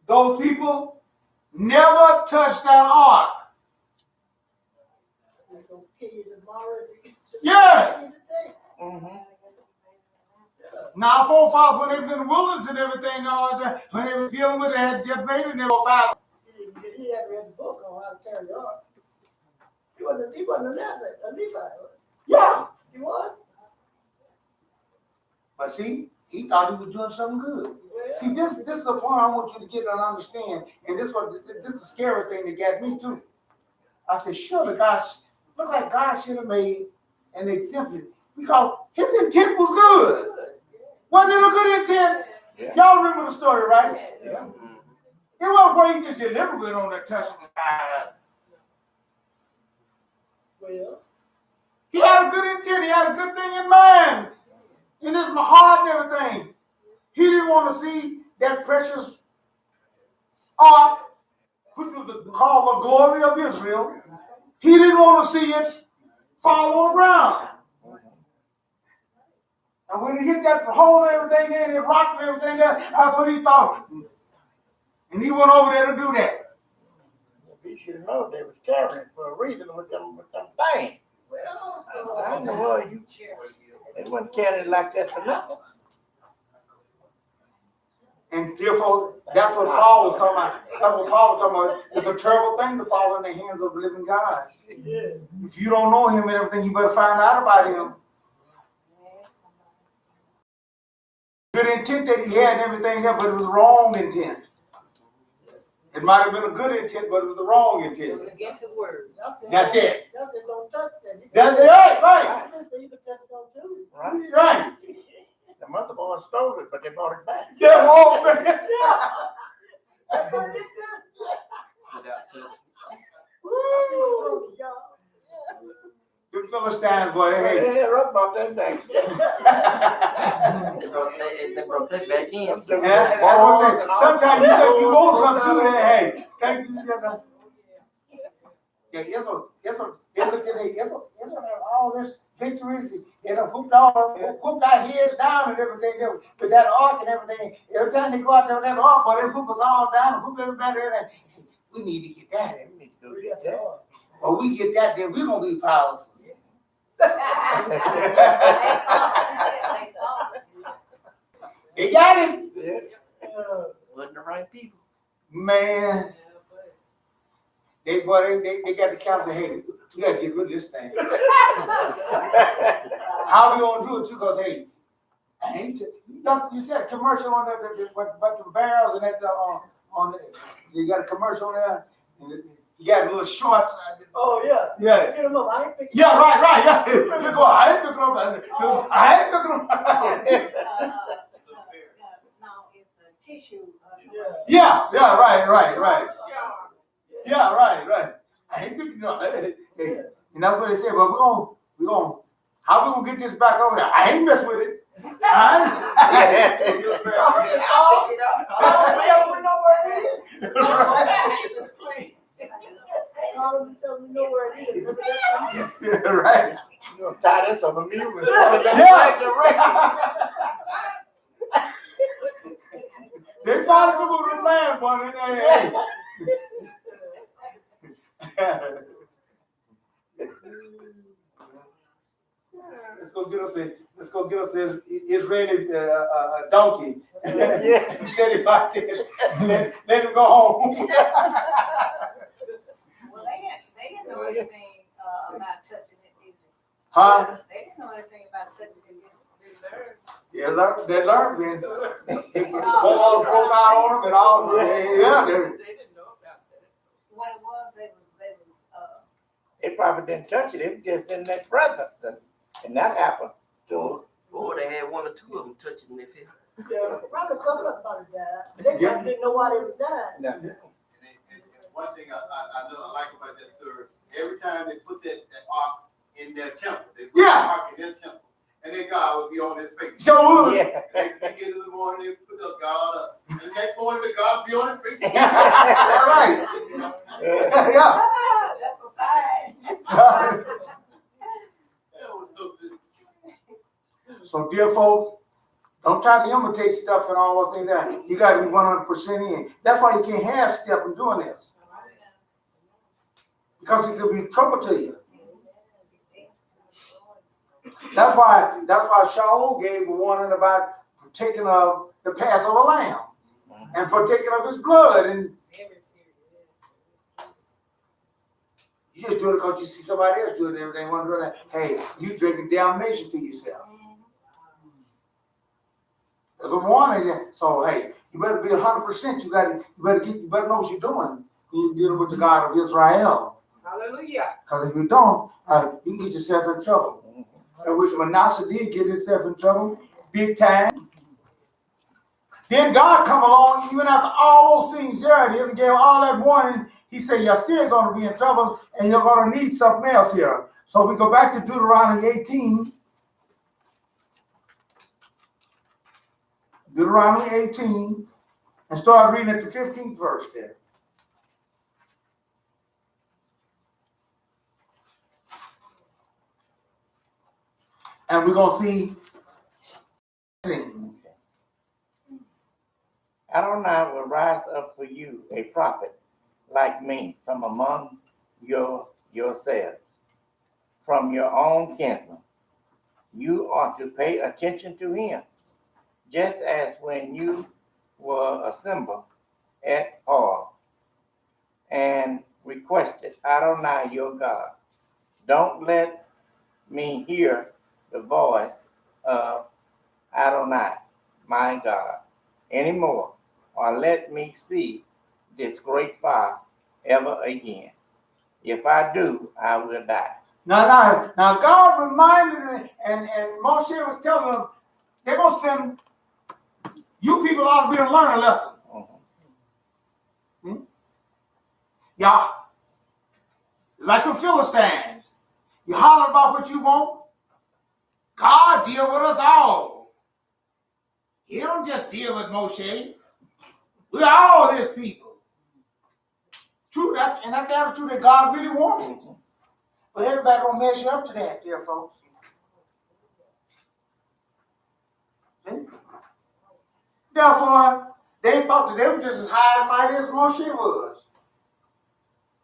those people, never touch that ark. Yeah. Mm-hmm. Now, forefathers, when they was in the wilderness and everything, when they were dealing with it, they had just made it, they were five. He had read the book on how to carry the ark. He wasn't a Levite. Yeah. He was. But see, he thought he was doing something good. Well, See, this is the point I want you to get and understand. And this is the scary thing that got me too. I said, surely God, look like God should have made an exemption because his intent was good. Wasn't it a good intent? Yeah. Y'all remember the story, right? Yeah. It wasn't where he just deliberately on that touching the sky. well, He had a good intent. He had a good thing in mind. In his heart and everything. He didn't want to see that precious ark, which was called the glory of Israel. He didn't want to see it fall on the ground. And when he hit that hole and everything there, and it rocked and everything there, that's what he thought. And he went over there to do that. You should know they was carrying for a reason with them things. I know what they wasn't carrying like that for nothing. And therefore, that's what Paul was talking about. That's what Paul was talking about. It's a terrible thing to fall in the hands of the living God. If you don't know him and everything, you better find out about him. Good intent that he had and everything there, but it was wrong intent. It might have been a good intent, but it was the wrong intent. It was against his word. That's it. That's it. Don't touch that. That's it. Right. I didn't say you could touch it on too. Right? Right. The mother boy stole it, but they brought it back. Yeah, oh, man. That's what it is. Without touch. Woo! Good Philistines, boy. Hey. They had rough about that thing. They brought that back in. And that's what I'm saying. Sometimes you think you want something to that. Hey, thank you. Yeah, Israel have all this victories. They done whooped our heads down and everything with that ark and everything. Every time they go out there with that ark, boy, they whoop us all down and whoop everybody in there. Hey, we need to get that. We need to go get that. Or we get that, then we're gonna be powerful. They got him. Yeah. Wasn't the right people. Man. They got the council, hey, we gotta get rid of this thing. How we gonna do it too? Because hey, I ain't you said a commercial on that but the barrels and that you got a commercial on there and you got little shorts. Oh yeah. Yeah. Get them up. I ain't picking Yeah, right. Yeah. I ain't picking them up. No, it's the tissue. Yeah, right. Yeah, right. I ain't picking it up. Hey. And that's what they said. But we're gonna how we gonna get this back over there? I ain't mess with it. Call them and tell them you know where it is. Remember that? Right. You're gonna tie this on the mule and They found it to the land, boy. Let's go get us an Israeli donkey. You said it like this. Let him go home. Well, they didn't know anything about touching it, did they? Huh? They didn't know anything about touching it. They learned then. Balls broke out on them and all. Yeah, They didn't know about that. What it was, They probably didn't touch it. It was just in their presence, and that happened to them. Or they had one or two of them touching their feet. Yeah, probably a couple of them died. They probably didn't know why they was dying. No. And one thing I know I like about that story, every time they put that ark in their temple, they put the ark in their temple, and then God would be on his face. Sure would. Yeah. They get in the morning, they put the God up, and the next morning the God be on his face. Right. Yeah. that's a sign. That was so good. So, dear folks, don't try to imitate stuff and all those things that. You got to be 100% in. That's why you can't half step in doing this. Because it could be trouble to you. That's why Shaul gave a warning about partaking of the Passover lamb and partaking of his blood. And you just do it because you see somebody else doing everything. Wondering, hey, you drinking damnation to yourself. There's a warning there. So hey, you better be 100%. You better know what you're doing when you're dealing with the God of Israel. Hallelujah. Because if you don't, you can get yourself in trouble. And which Manasseh did get himself in trouble, big time. Then God come along, even after all those things there, and he gave all that warning. He said, you're still going to be in trouble, and you're going to need something else here. So we go back to Deuteronomy 18. Deuteronomy 18, and start reading at the 15th verse there. And we're going to see Adonai will rise up for you a prophet like me from among yourselves, from your own kinsmen. You are to pay attention to him, just as when you were assembled at Horeb and requested Adonai your God. Don't let me hear the voice of Adonai, my God, anymore, or let me see this great fire ever again. If I do, I will die. Now God reminded me, and Moshe was telling them, they're going to send, you people ought to be able to learn a lesson. Y'all, like the Philistines, you holler about what you want. God deal with us all. He don't just deal with Moshe. We're all his people. True, that's the attitude that God really wanted. But everybody don't measure up to that, dear folks. See? Therefore, they thought that they were just as high and mighty as Moshe was.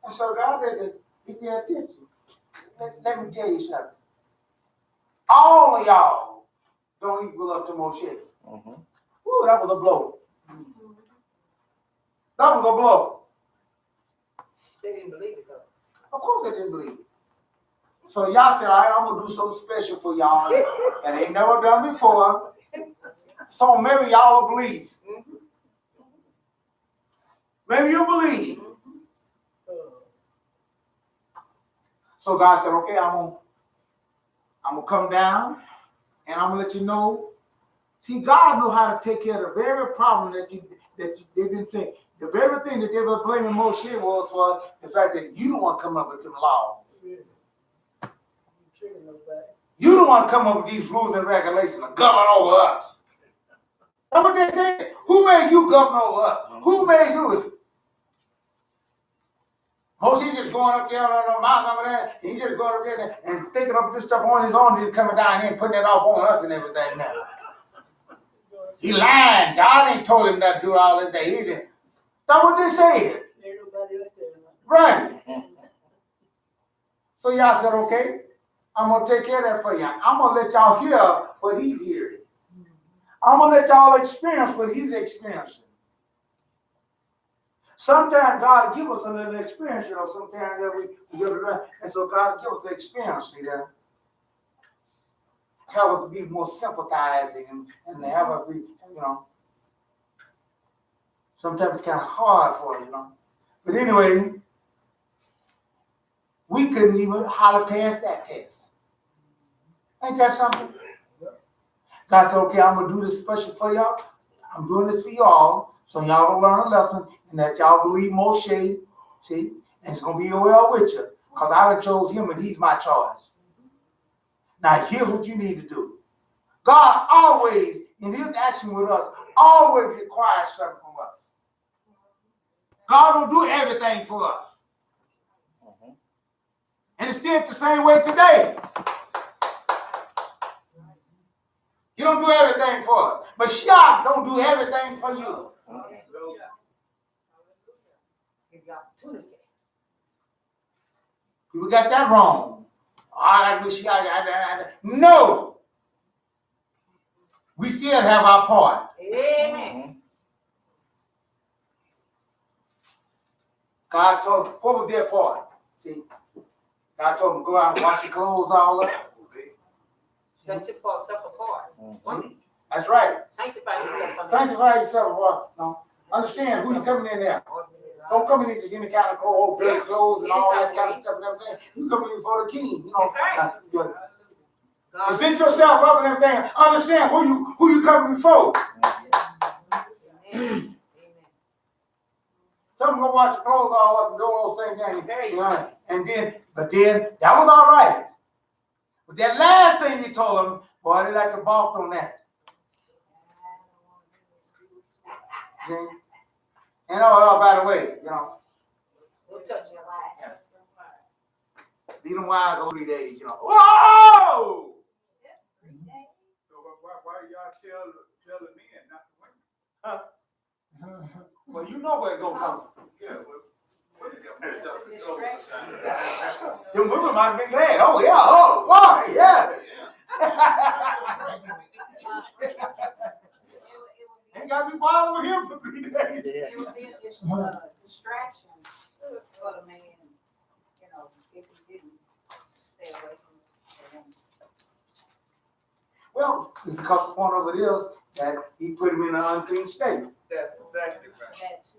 And so God had to get their attention. Let me tell you something. All of y'all don't equal up to Moshe. Ooh, that was a blow. That was a blow. They didn't believe it though. Of course they didn't believe it. So y'all said, all right, I'm going to do something special for y'all that ain't never done before. So maybe y'all will believe. Maybe you believe. So God said, okay, I'm gonna come down and I'm gonna let you know. See, God knew how to take care of the very problem that they've been thinking. The very thing that they were blaming Moshe was for the fact that you don't want to come up with them laws. You don't one come up with these rules and regulations to govern over us. That's what they say. Who made you govern over us? Who made you? Moses just going up there on the mountain over there. He's just going up there and thinking of this stuff on his own. He's coming down here and putting it off on us and everything now. He lying. God ain't told him not to do all this. He didn't. That's what they said. Ain't nobody up there. Right. So y'all said, okay, I'm going to take care of that for you. I'm going to let y'all hear what he's hearing. I'm going to let y'all experience what he's experiencing. Sometimes God give us a little experience, sometimes that we give it right. And so God give us the experience, help us to be more sympathizing and help us be, sometimes it's kind of hard for us, But anyway, we couldn't even holler past that test. Ain't that something? God said, okay, I'm going to do this special for y'all. I'm doing this for y'all, so y'all will learn a lesson and that y'all believe Moshe, see, and it's going to be well with you because I done chose him and he's my choice. Now, here's what you need to do. God always, in his action with us, always requires something from us. God don't do everything for us. And it's still the same way today. He don't do everything for us. But Mashiach don't do everything for you. Give you opportunity. People got that wrong. I got Mashiach. No. We still have our part. Amen. God told them, what was their part? See, God told them, go out and wash your clothes all up. Set yourself apart. That's right. Sanctify yourself. Sanctify yourself apart. No. Understand who you coming in there. Don't come in just any kind of dirty clothes and all that kind of stuff and everything. You come in for the king. Present yourself up and everything. Understand who you coming before. Tell them go wash your clothes all up and do all those things. And then that was all right. But that last thing you told them, boy, they like to balk on that. See? And by the way, We'll touch your life. Leave them wise over 3 days, Whoa! So why y'all tell the men not to win? Well, you know where it's gonna come. Yeah, The women might be glad. Oh yeah, oh boy, yeah. Ain't got to be bothered with him for 3 days. It would be a distraction for the man, if he didn't stay away from him. Well, it's because the point of it is that he put him in an unclean state. that's exactly right. That too.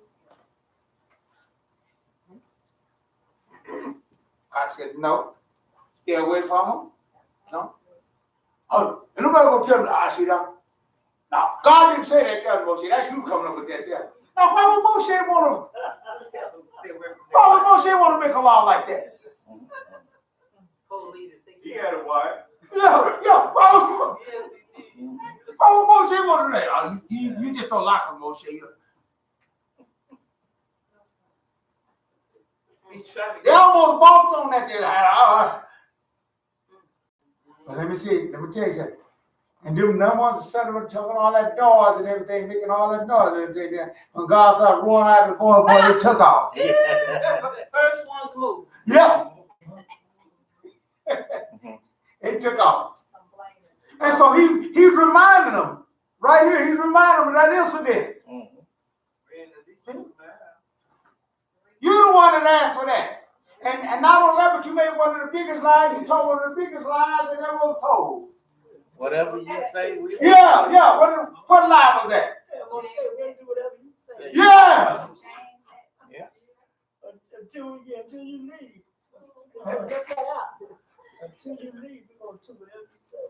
God said, no, stay away from him. No. Oh, and nobody gonna tell me, see that? Now, God didn't say that, tell Moshe. That's you coming up with that there. Now, why would Moshe want to make a law like that? He had a wife. Yeah. Why would Moshe want to do that? You just don't like him, Moshe. They almost balked on that there. But let me tell you something. And them ones that set up talking all that noise and everything, making all that noise and everything. When God started roaring out the voice, boy, they took off. First one to move. Yeah. They took off. And so he's reminding them, right here, he's reminding them of that incident. You're the one that asked for that. And not only that, but you made one of the biggest lies. You told one of the biggest lies that ever was told. Whatever you say, we Yeah. What lie was that? We're gonna do whatever you say. Yeah. Until you leave. Let that out. Until you leave, we're gonna do whatever you say.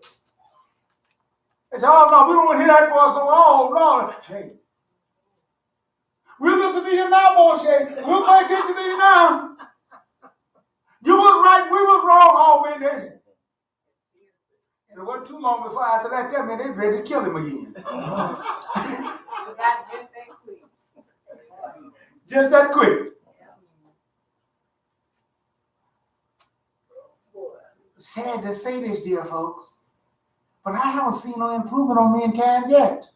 They said, oh no, we don't want to hear that voice no more. Oh no. Hey. We'll listen to you now, Moshe. We'll pay attention to you now. You was right, we was wrong, all men there. And it wasn't too long before after that meant they ready to kill him again. It's about just that quick. Just that quick. Sad to say this, dear folks, but I haven't seen no improvement on mankind yet.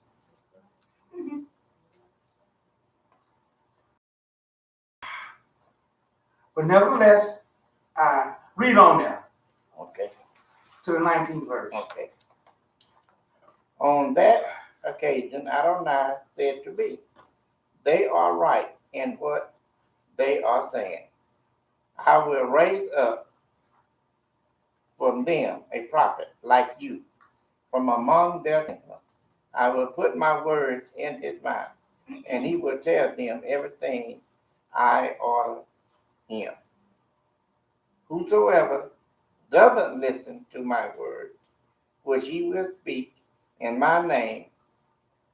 But nevertheless, read on there Okay, to the 19th verse. okay. On that occasion, Adonai said to me, they are right in what they are saying. I will raise up from them a prophet like you from among their people. I will put my words in his mouth, and he will tell them everything I order him. Whosoever doesn't listen to my words, which he will speak in my name,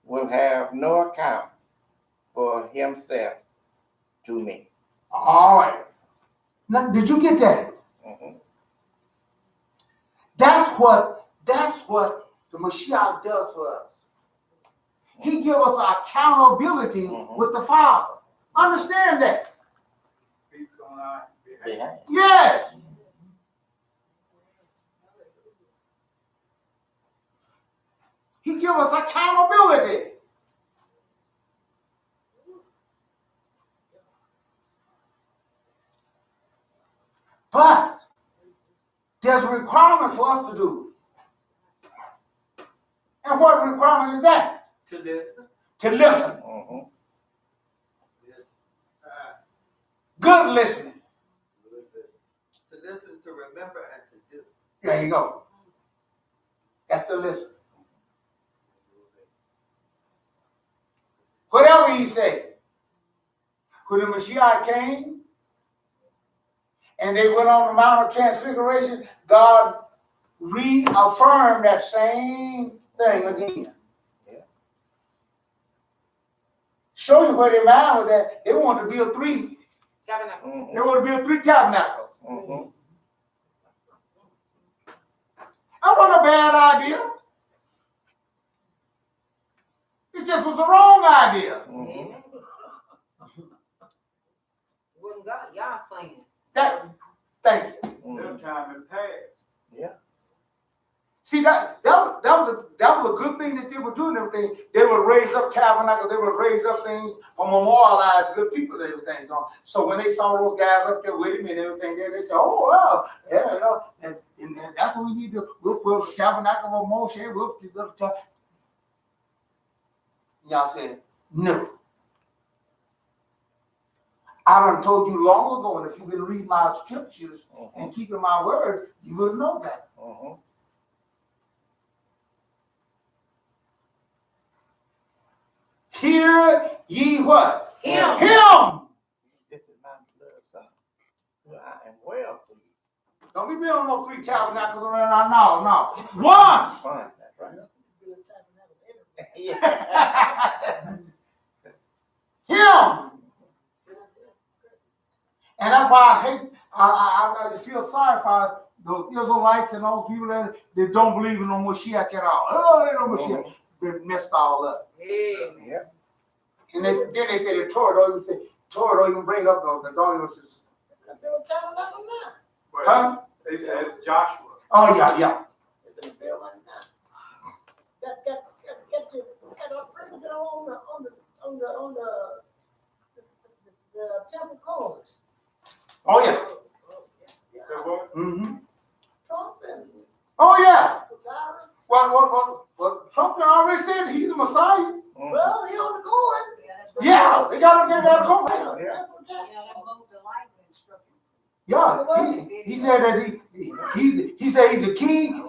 will have no account for himself to me. All right. Now, did you get that? Mhm. That's what the Mashiach does for us. He gives us accountability with the Father. Understand that? Speak on our behalf. Behind. Yes. He gives us accountability. But there's a requirement for us to do. And what requirement is that? To listen. To listen. Mhm. Yes. Good listening. To listen, to remember, and to do. There you go. That's the listen. Whatever he said. When the Mashiach came and they went on the Mount of Transfiguration, God reaffirmed that same thing again. Yeah. Show you where their mind was at. They wanted to build three. Mhm. They wanted to build 3 tabernacles. Mhm. That wasn't a bad idea. It just was the wrong idea. Mhm. Wasn't God, y'all's playing. Thank you. Their time has passed. Yeah. See, that was a good thing that they were doing everything. They would raise up tabernacles, they would raise up things or memorialize good people and everything. So when they saw those guys up there with him and everything there, they said, oh, well, yeah, you know, and that's what we need to, we'll build the tabernacle of Moshe, we'll build the tabernacle. Y'all said, no. I done told you long ago, and if you've been reading my scriptures and keeping my word, you would know that. Mhm. Hear ye what? Him. Him. This is my blood son, who I am well pleased. Don't be building no 3 tabernacles around. No. One. Fine, that's right. Him. Yeah. And that's why I hate, I feel sorry for those Israelites and those people that don't believe in no Moshiach at all. Oh, they don't Moshiach. They messed all up. Yeah. And then they say the Torah don't even bring up those. Don't even. But Huh? they said Joshua. Oh, yeah. Got a president on the temple courts. Oh, yeah. So what? Mm-hmm. Trump and Oh, yeah. Cyrus. Well, Trump already said he's the Messiah. Well, he on the court. Yeah, they got to come back. Yeah. Yeah, he said that he said he's the king.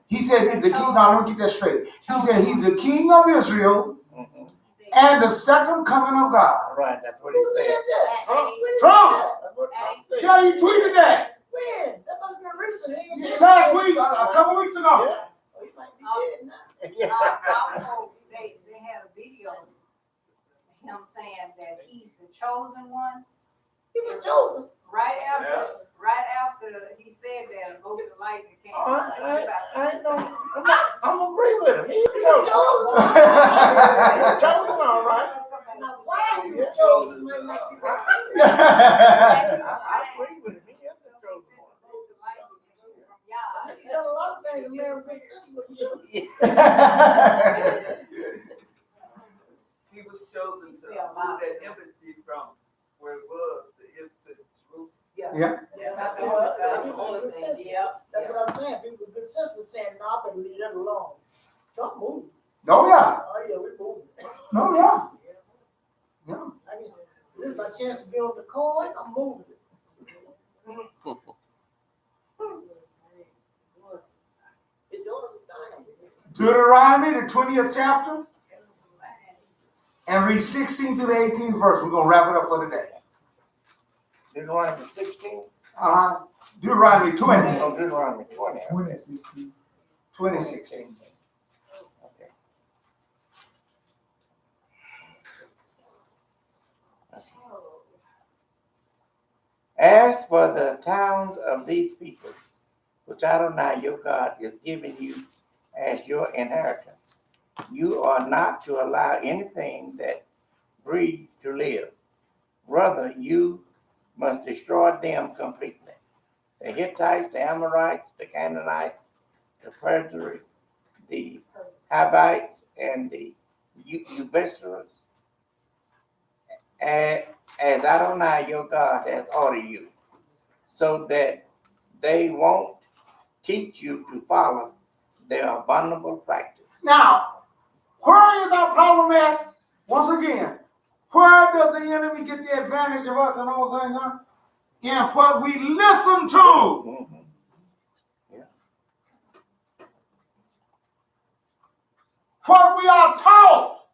He said he's the king. Now let me get that straight. He said he's the king of Israel Mhm. and the second coming of God. Right, that's what he Who said. said that? Trump. That's what Trump said. Yeah, he tweeted that When? That must be recent. He ain't dead. last week, a couple weeks ago. Yeah. Oh, he might be dead now. Yeah. Also, they had a video of him saying that he's the chosen one. He was chosen. Right after he said that, about the light became. I ain't gonna, I'm gonna agree with him. He was chosen. Chosen, all right. Why you chosen when like you were? I agree with him. He is the chosen one. You done a lot of things a man with good sense would do. He was chosen to move that embassy from where it was to Jerusalem. Yeah. That's what I'm saying. People with good sense was saying, no, I better leave that alone. Don't move. Oh, yeah. Oh, yeah, we're moving. No, yeah. Yeah. This is my chance to be on the coin. I'm moving it. It does. Deuteronomy, the 20th chapter, and read 16 to the 18th verse. We're going to wrap it up for today. Deuteronomy 16? Deuteronomy 20. Oh, Deuteronomy 20. 2016. 2016. Okay. As for the towns of these people, which Adonai your God is giving you as your inheritance, you are not to allow anything that breathes to live. Rather, you must destroy them completely. The Hittites, the Amorites, the Canaanites, the Perizzites, the Hivites, and the Jebusites, as Adonai your God has ordered you, so that they won't teach you to follow their abominable practice. Now, where is our problem at? Once again, where does the enemy get the advantage of us and all things? In what we listen to. Mm-hmm. Yeah. What we are taught.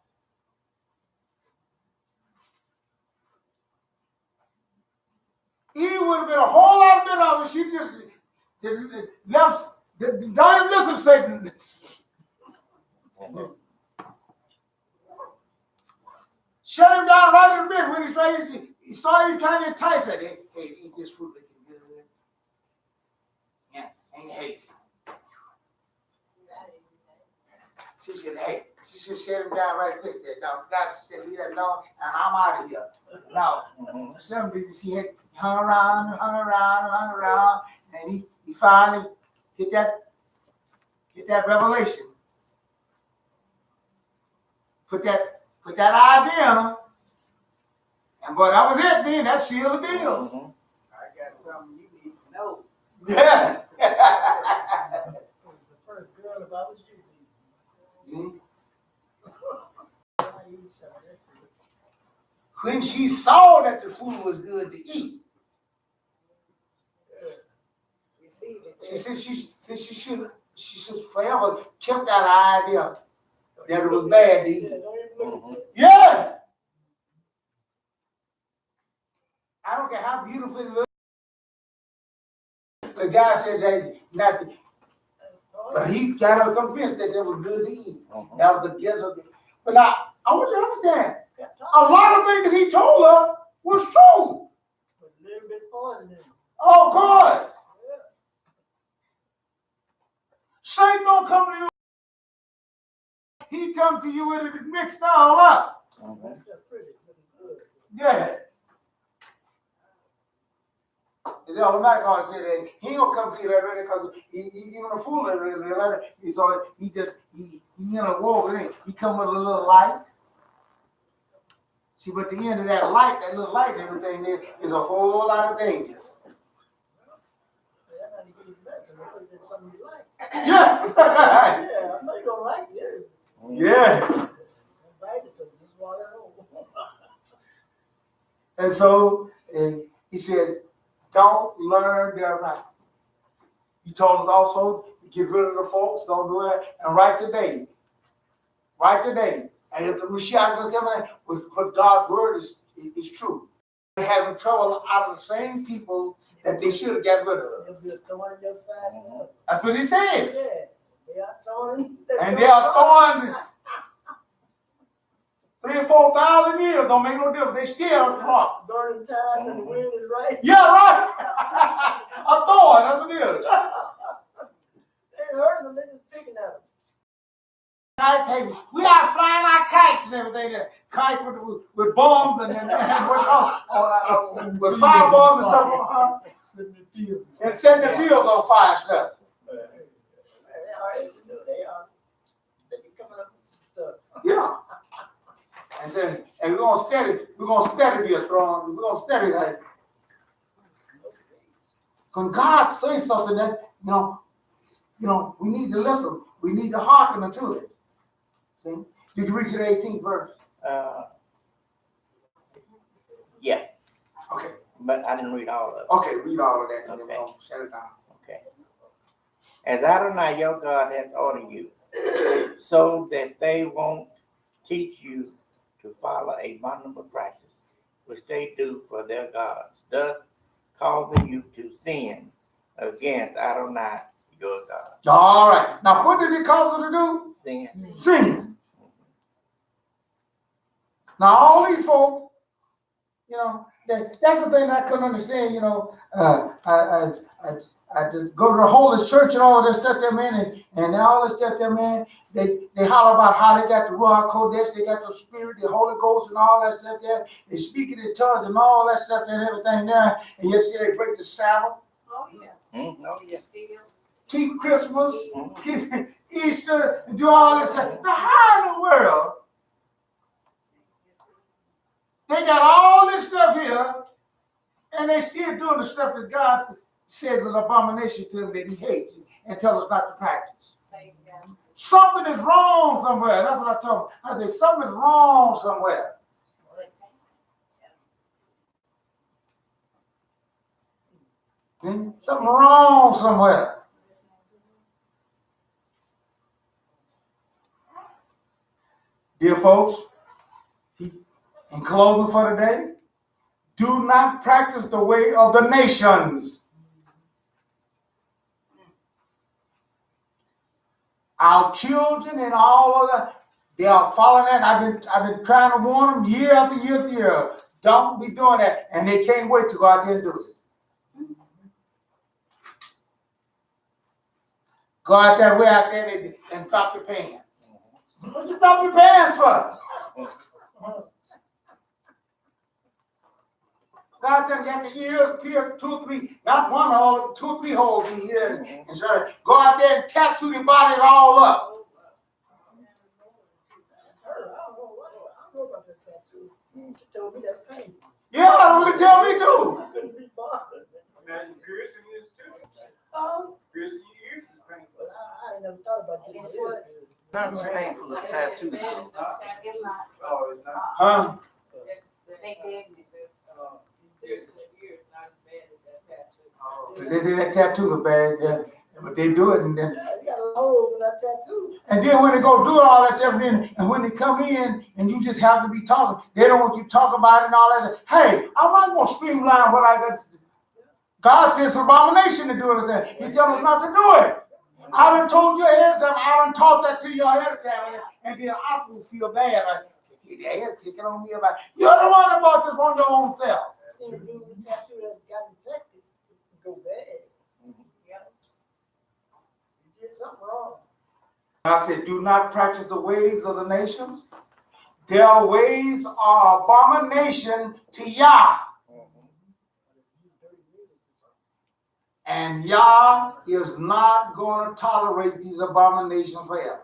Eve would have been a whole lot better of it. She just left. Don't even listen to Satan. Shut him down right in the middle when he started trying to entice her. Hey, eat this fruit looking good. Yeah, ain't hate. She said, hey, she should shut him down right quick there. Now, God said, leave that alone, and I'm out of here. Now, some people, she had hung around, and he finally get that revelation. Put that idea in her. And boy, that was it, man. That sealed the deal. I got something you need to know. Yeah. The first girl, if I was you. When she saw that the food was good to eat, she said she should forever kept that idea that it was bad to eat. Yeah. I don't care how beautiful it looks. The guy said that not to, but he got her convinced that it was good to eat. That was against her. But now, I want you to understand, a lot of things that he told her was true. But a little bit poison in it. Oh, God. Satan don't come to you. He come to you with it mixed all up. That's pretty good. Yeah. The other night, God said that he ain't gonna come to you that ready because even a fool that ready. So he in a war with it. He come with a little light. See, but the end of that light, that little light and everything there is a whole lot of dangers. That's how you get your medicine. That's get something you like. Yeah. Yeah, I know you're gonna like this. Yeah. Invite it to just while at home. And so he said, don't learn their right. He told us also to get rid of the folks, don't do that, and write today. Write today. And if the Mashiach will come in, what God's word is true. They're having trouble out of the same people that they should have got rid of. They'll be a thorn in your side. That's what he says. Yeah, they are thorn. And they are 3,000 or 4,000 years don't make no difference. They still drop. Burning tires and the wind is right. Yeah, right. A thorn, that's what it is. They ain't hurting them, they just picking at them. Kite takers. We are flying our kites and everything. There. Kites with bombs and with fire bombs and stuff. And setting the fields on fire and stuff. They be coming up with some stuff. Yeah. And say, and we're gonna steady be a throne. We're gonna steady that. When God says something that, you know, we need to listen. We need to hearken unto it. See? Did you read to the 18th verse? Yeah, Okay. but I didn't read all of it. Okay, read all of that. Okay. Shut it down. Okay. As Adonai your God hath ordered you, so that they won't teach you to follow a abominable practice, which they do for their gods, thus causing you to sin against Adonai your God. All right. Now, what did he cause us to do? Sin. Sin. Now, all these folks, that's the thing that I couldn't understand. I go to the Holy Church and all of that stuff there, man, and all this stuff there, man. They holler about how they got the Ruach Kodesh, they got the Spirit, the Holy Ghost, and all that stuff there. They speak in tongues and all that stuff there and everything there, and yet see they break the Sabbath. Oh, yeah. Oh, yeah. Keep Christmas, keep Easter, and do all this stuff. Now, how in the world they got all this stuff here, and they still doing the stuff that God says is an abomination to them that he hates and tell us not to practice? Something is wrong somewhere. That's what I told him. I said, something is wrong somewhere. Something wrong somewhere. Dear folks, in closing for today, do not practice the way of the nations. Our children and all of that, they are following that. I've been trying to warn them year after year after year. Don't be doing that. And they can't wait to go out there and do it. Go out there, way out there and drop your pants. What you drop your pants for? Go out there and get the ears pierced, 2 or 3, not one hole, 2 or 3 holes in here. And so go out there and tattoo your body all up. I don't know about that tattoo. She told me that's painful. Yeah, that's what they tell me too. I couldn't be bothered. Now you piercing yours too. Piercing your ears is painful. But I ain't never thought about doing Guess it. what? Not as painful as tattoos, though. It's not. Oh, it's not. Huh? They did. But they say that tattoos are bad, yeah. But they do it, and then You got a hole in that tattoo. when they go do all that stuff, and when they come in and you just have to be talking, they don't want you to talk about it and all that. Hey, I'm not gonna streamline what I got to do. God says it's an abomination to do everything. He tells us not to do it. I done told you ahead of time. I done taught that to you ahead of time, and then I feel bad. Like, they're picking on me about it. You're the one that bought this on your own self. I seen a dude with a tattoo that got infected. It go bad. You did something wrong. I said, do not practice the ways of the nations. Their ways are abomination to Yah. And Yah is not going to tolerate these abominations forever.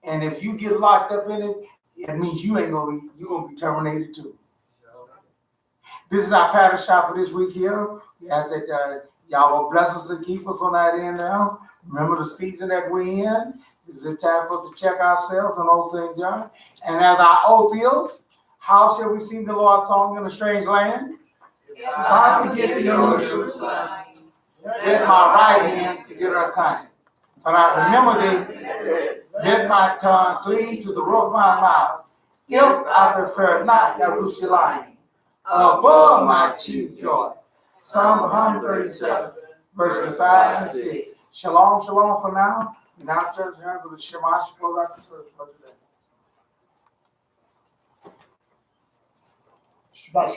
And if you get locked up in it, it means you're going to be terminated too. This is our Parashah for this week here. We ask that y'all will bless us and keep us on that end now. Remember the season that we're in. This is a time for us to check ourselves on those things, y'all. And as our oath is, how shall we sing the Lord's song in a strange land? If I forget the Jerusalem, let my right hand forget her kind. But I remember thee, let my tongue cleave to the roof of my mouth. If I prefer not Jerusalem above my chief joy. Psalm 137, verses 5 and 6. Shalom, shalom for now. And now turn to the Shema, close out the service for today. Shabbat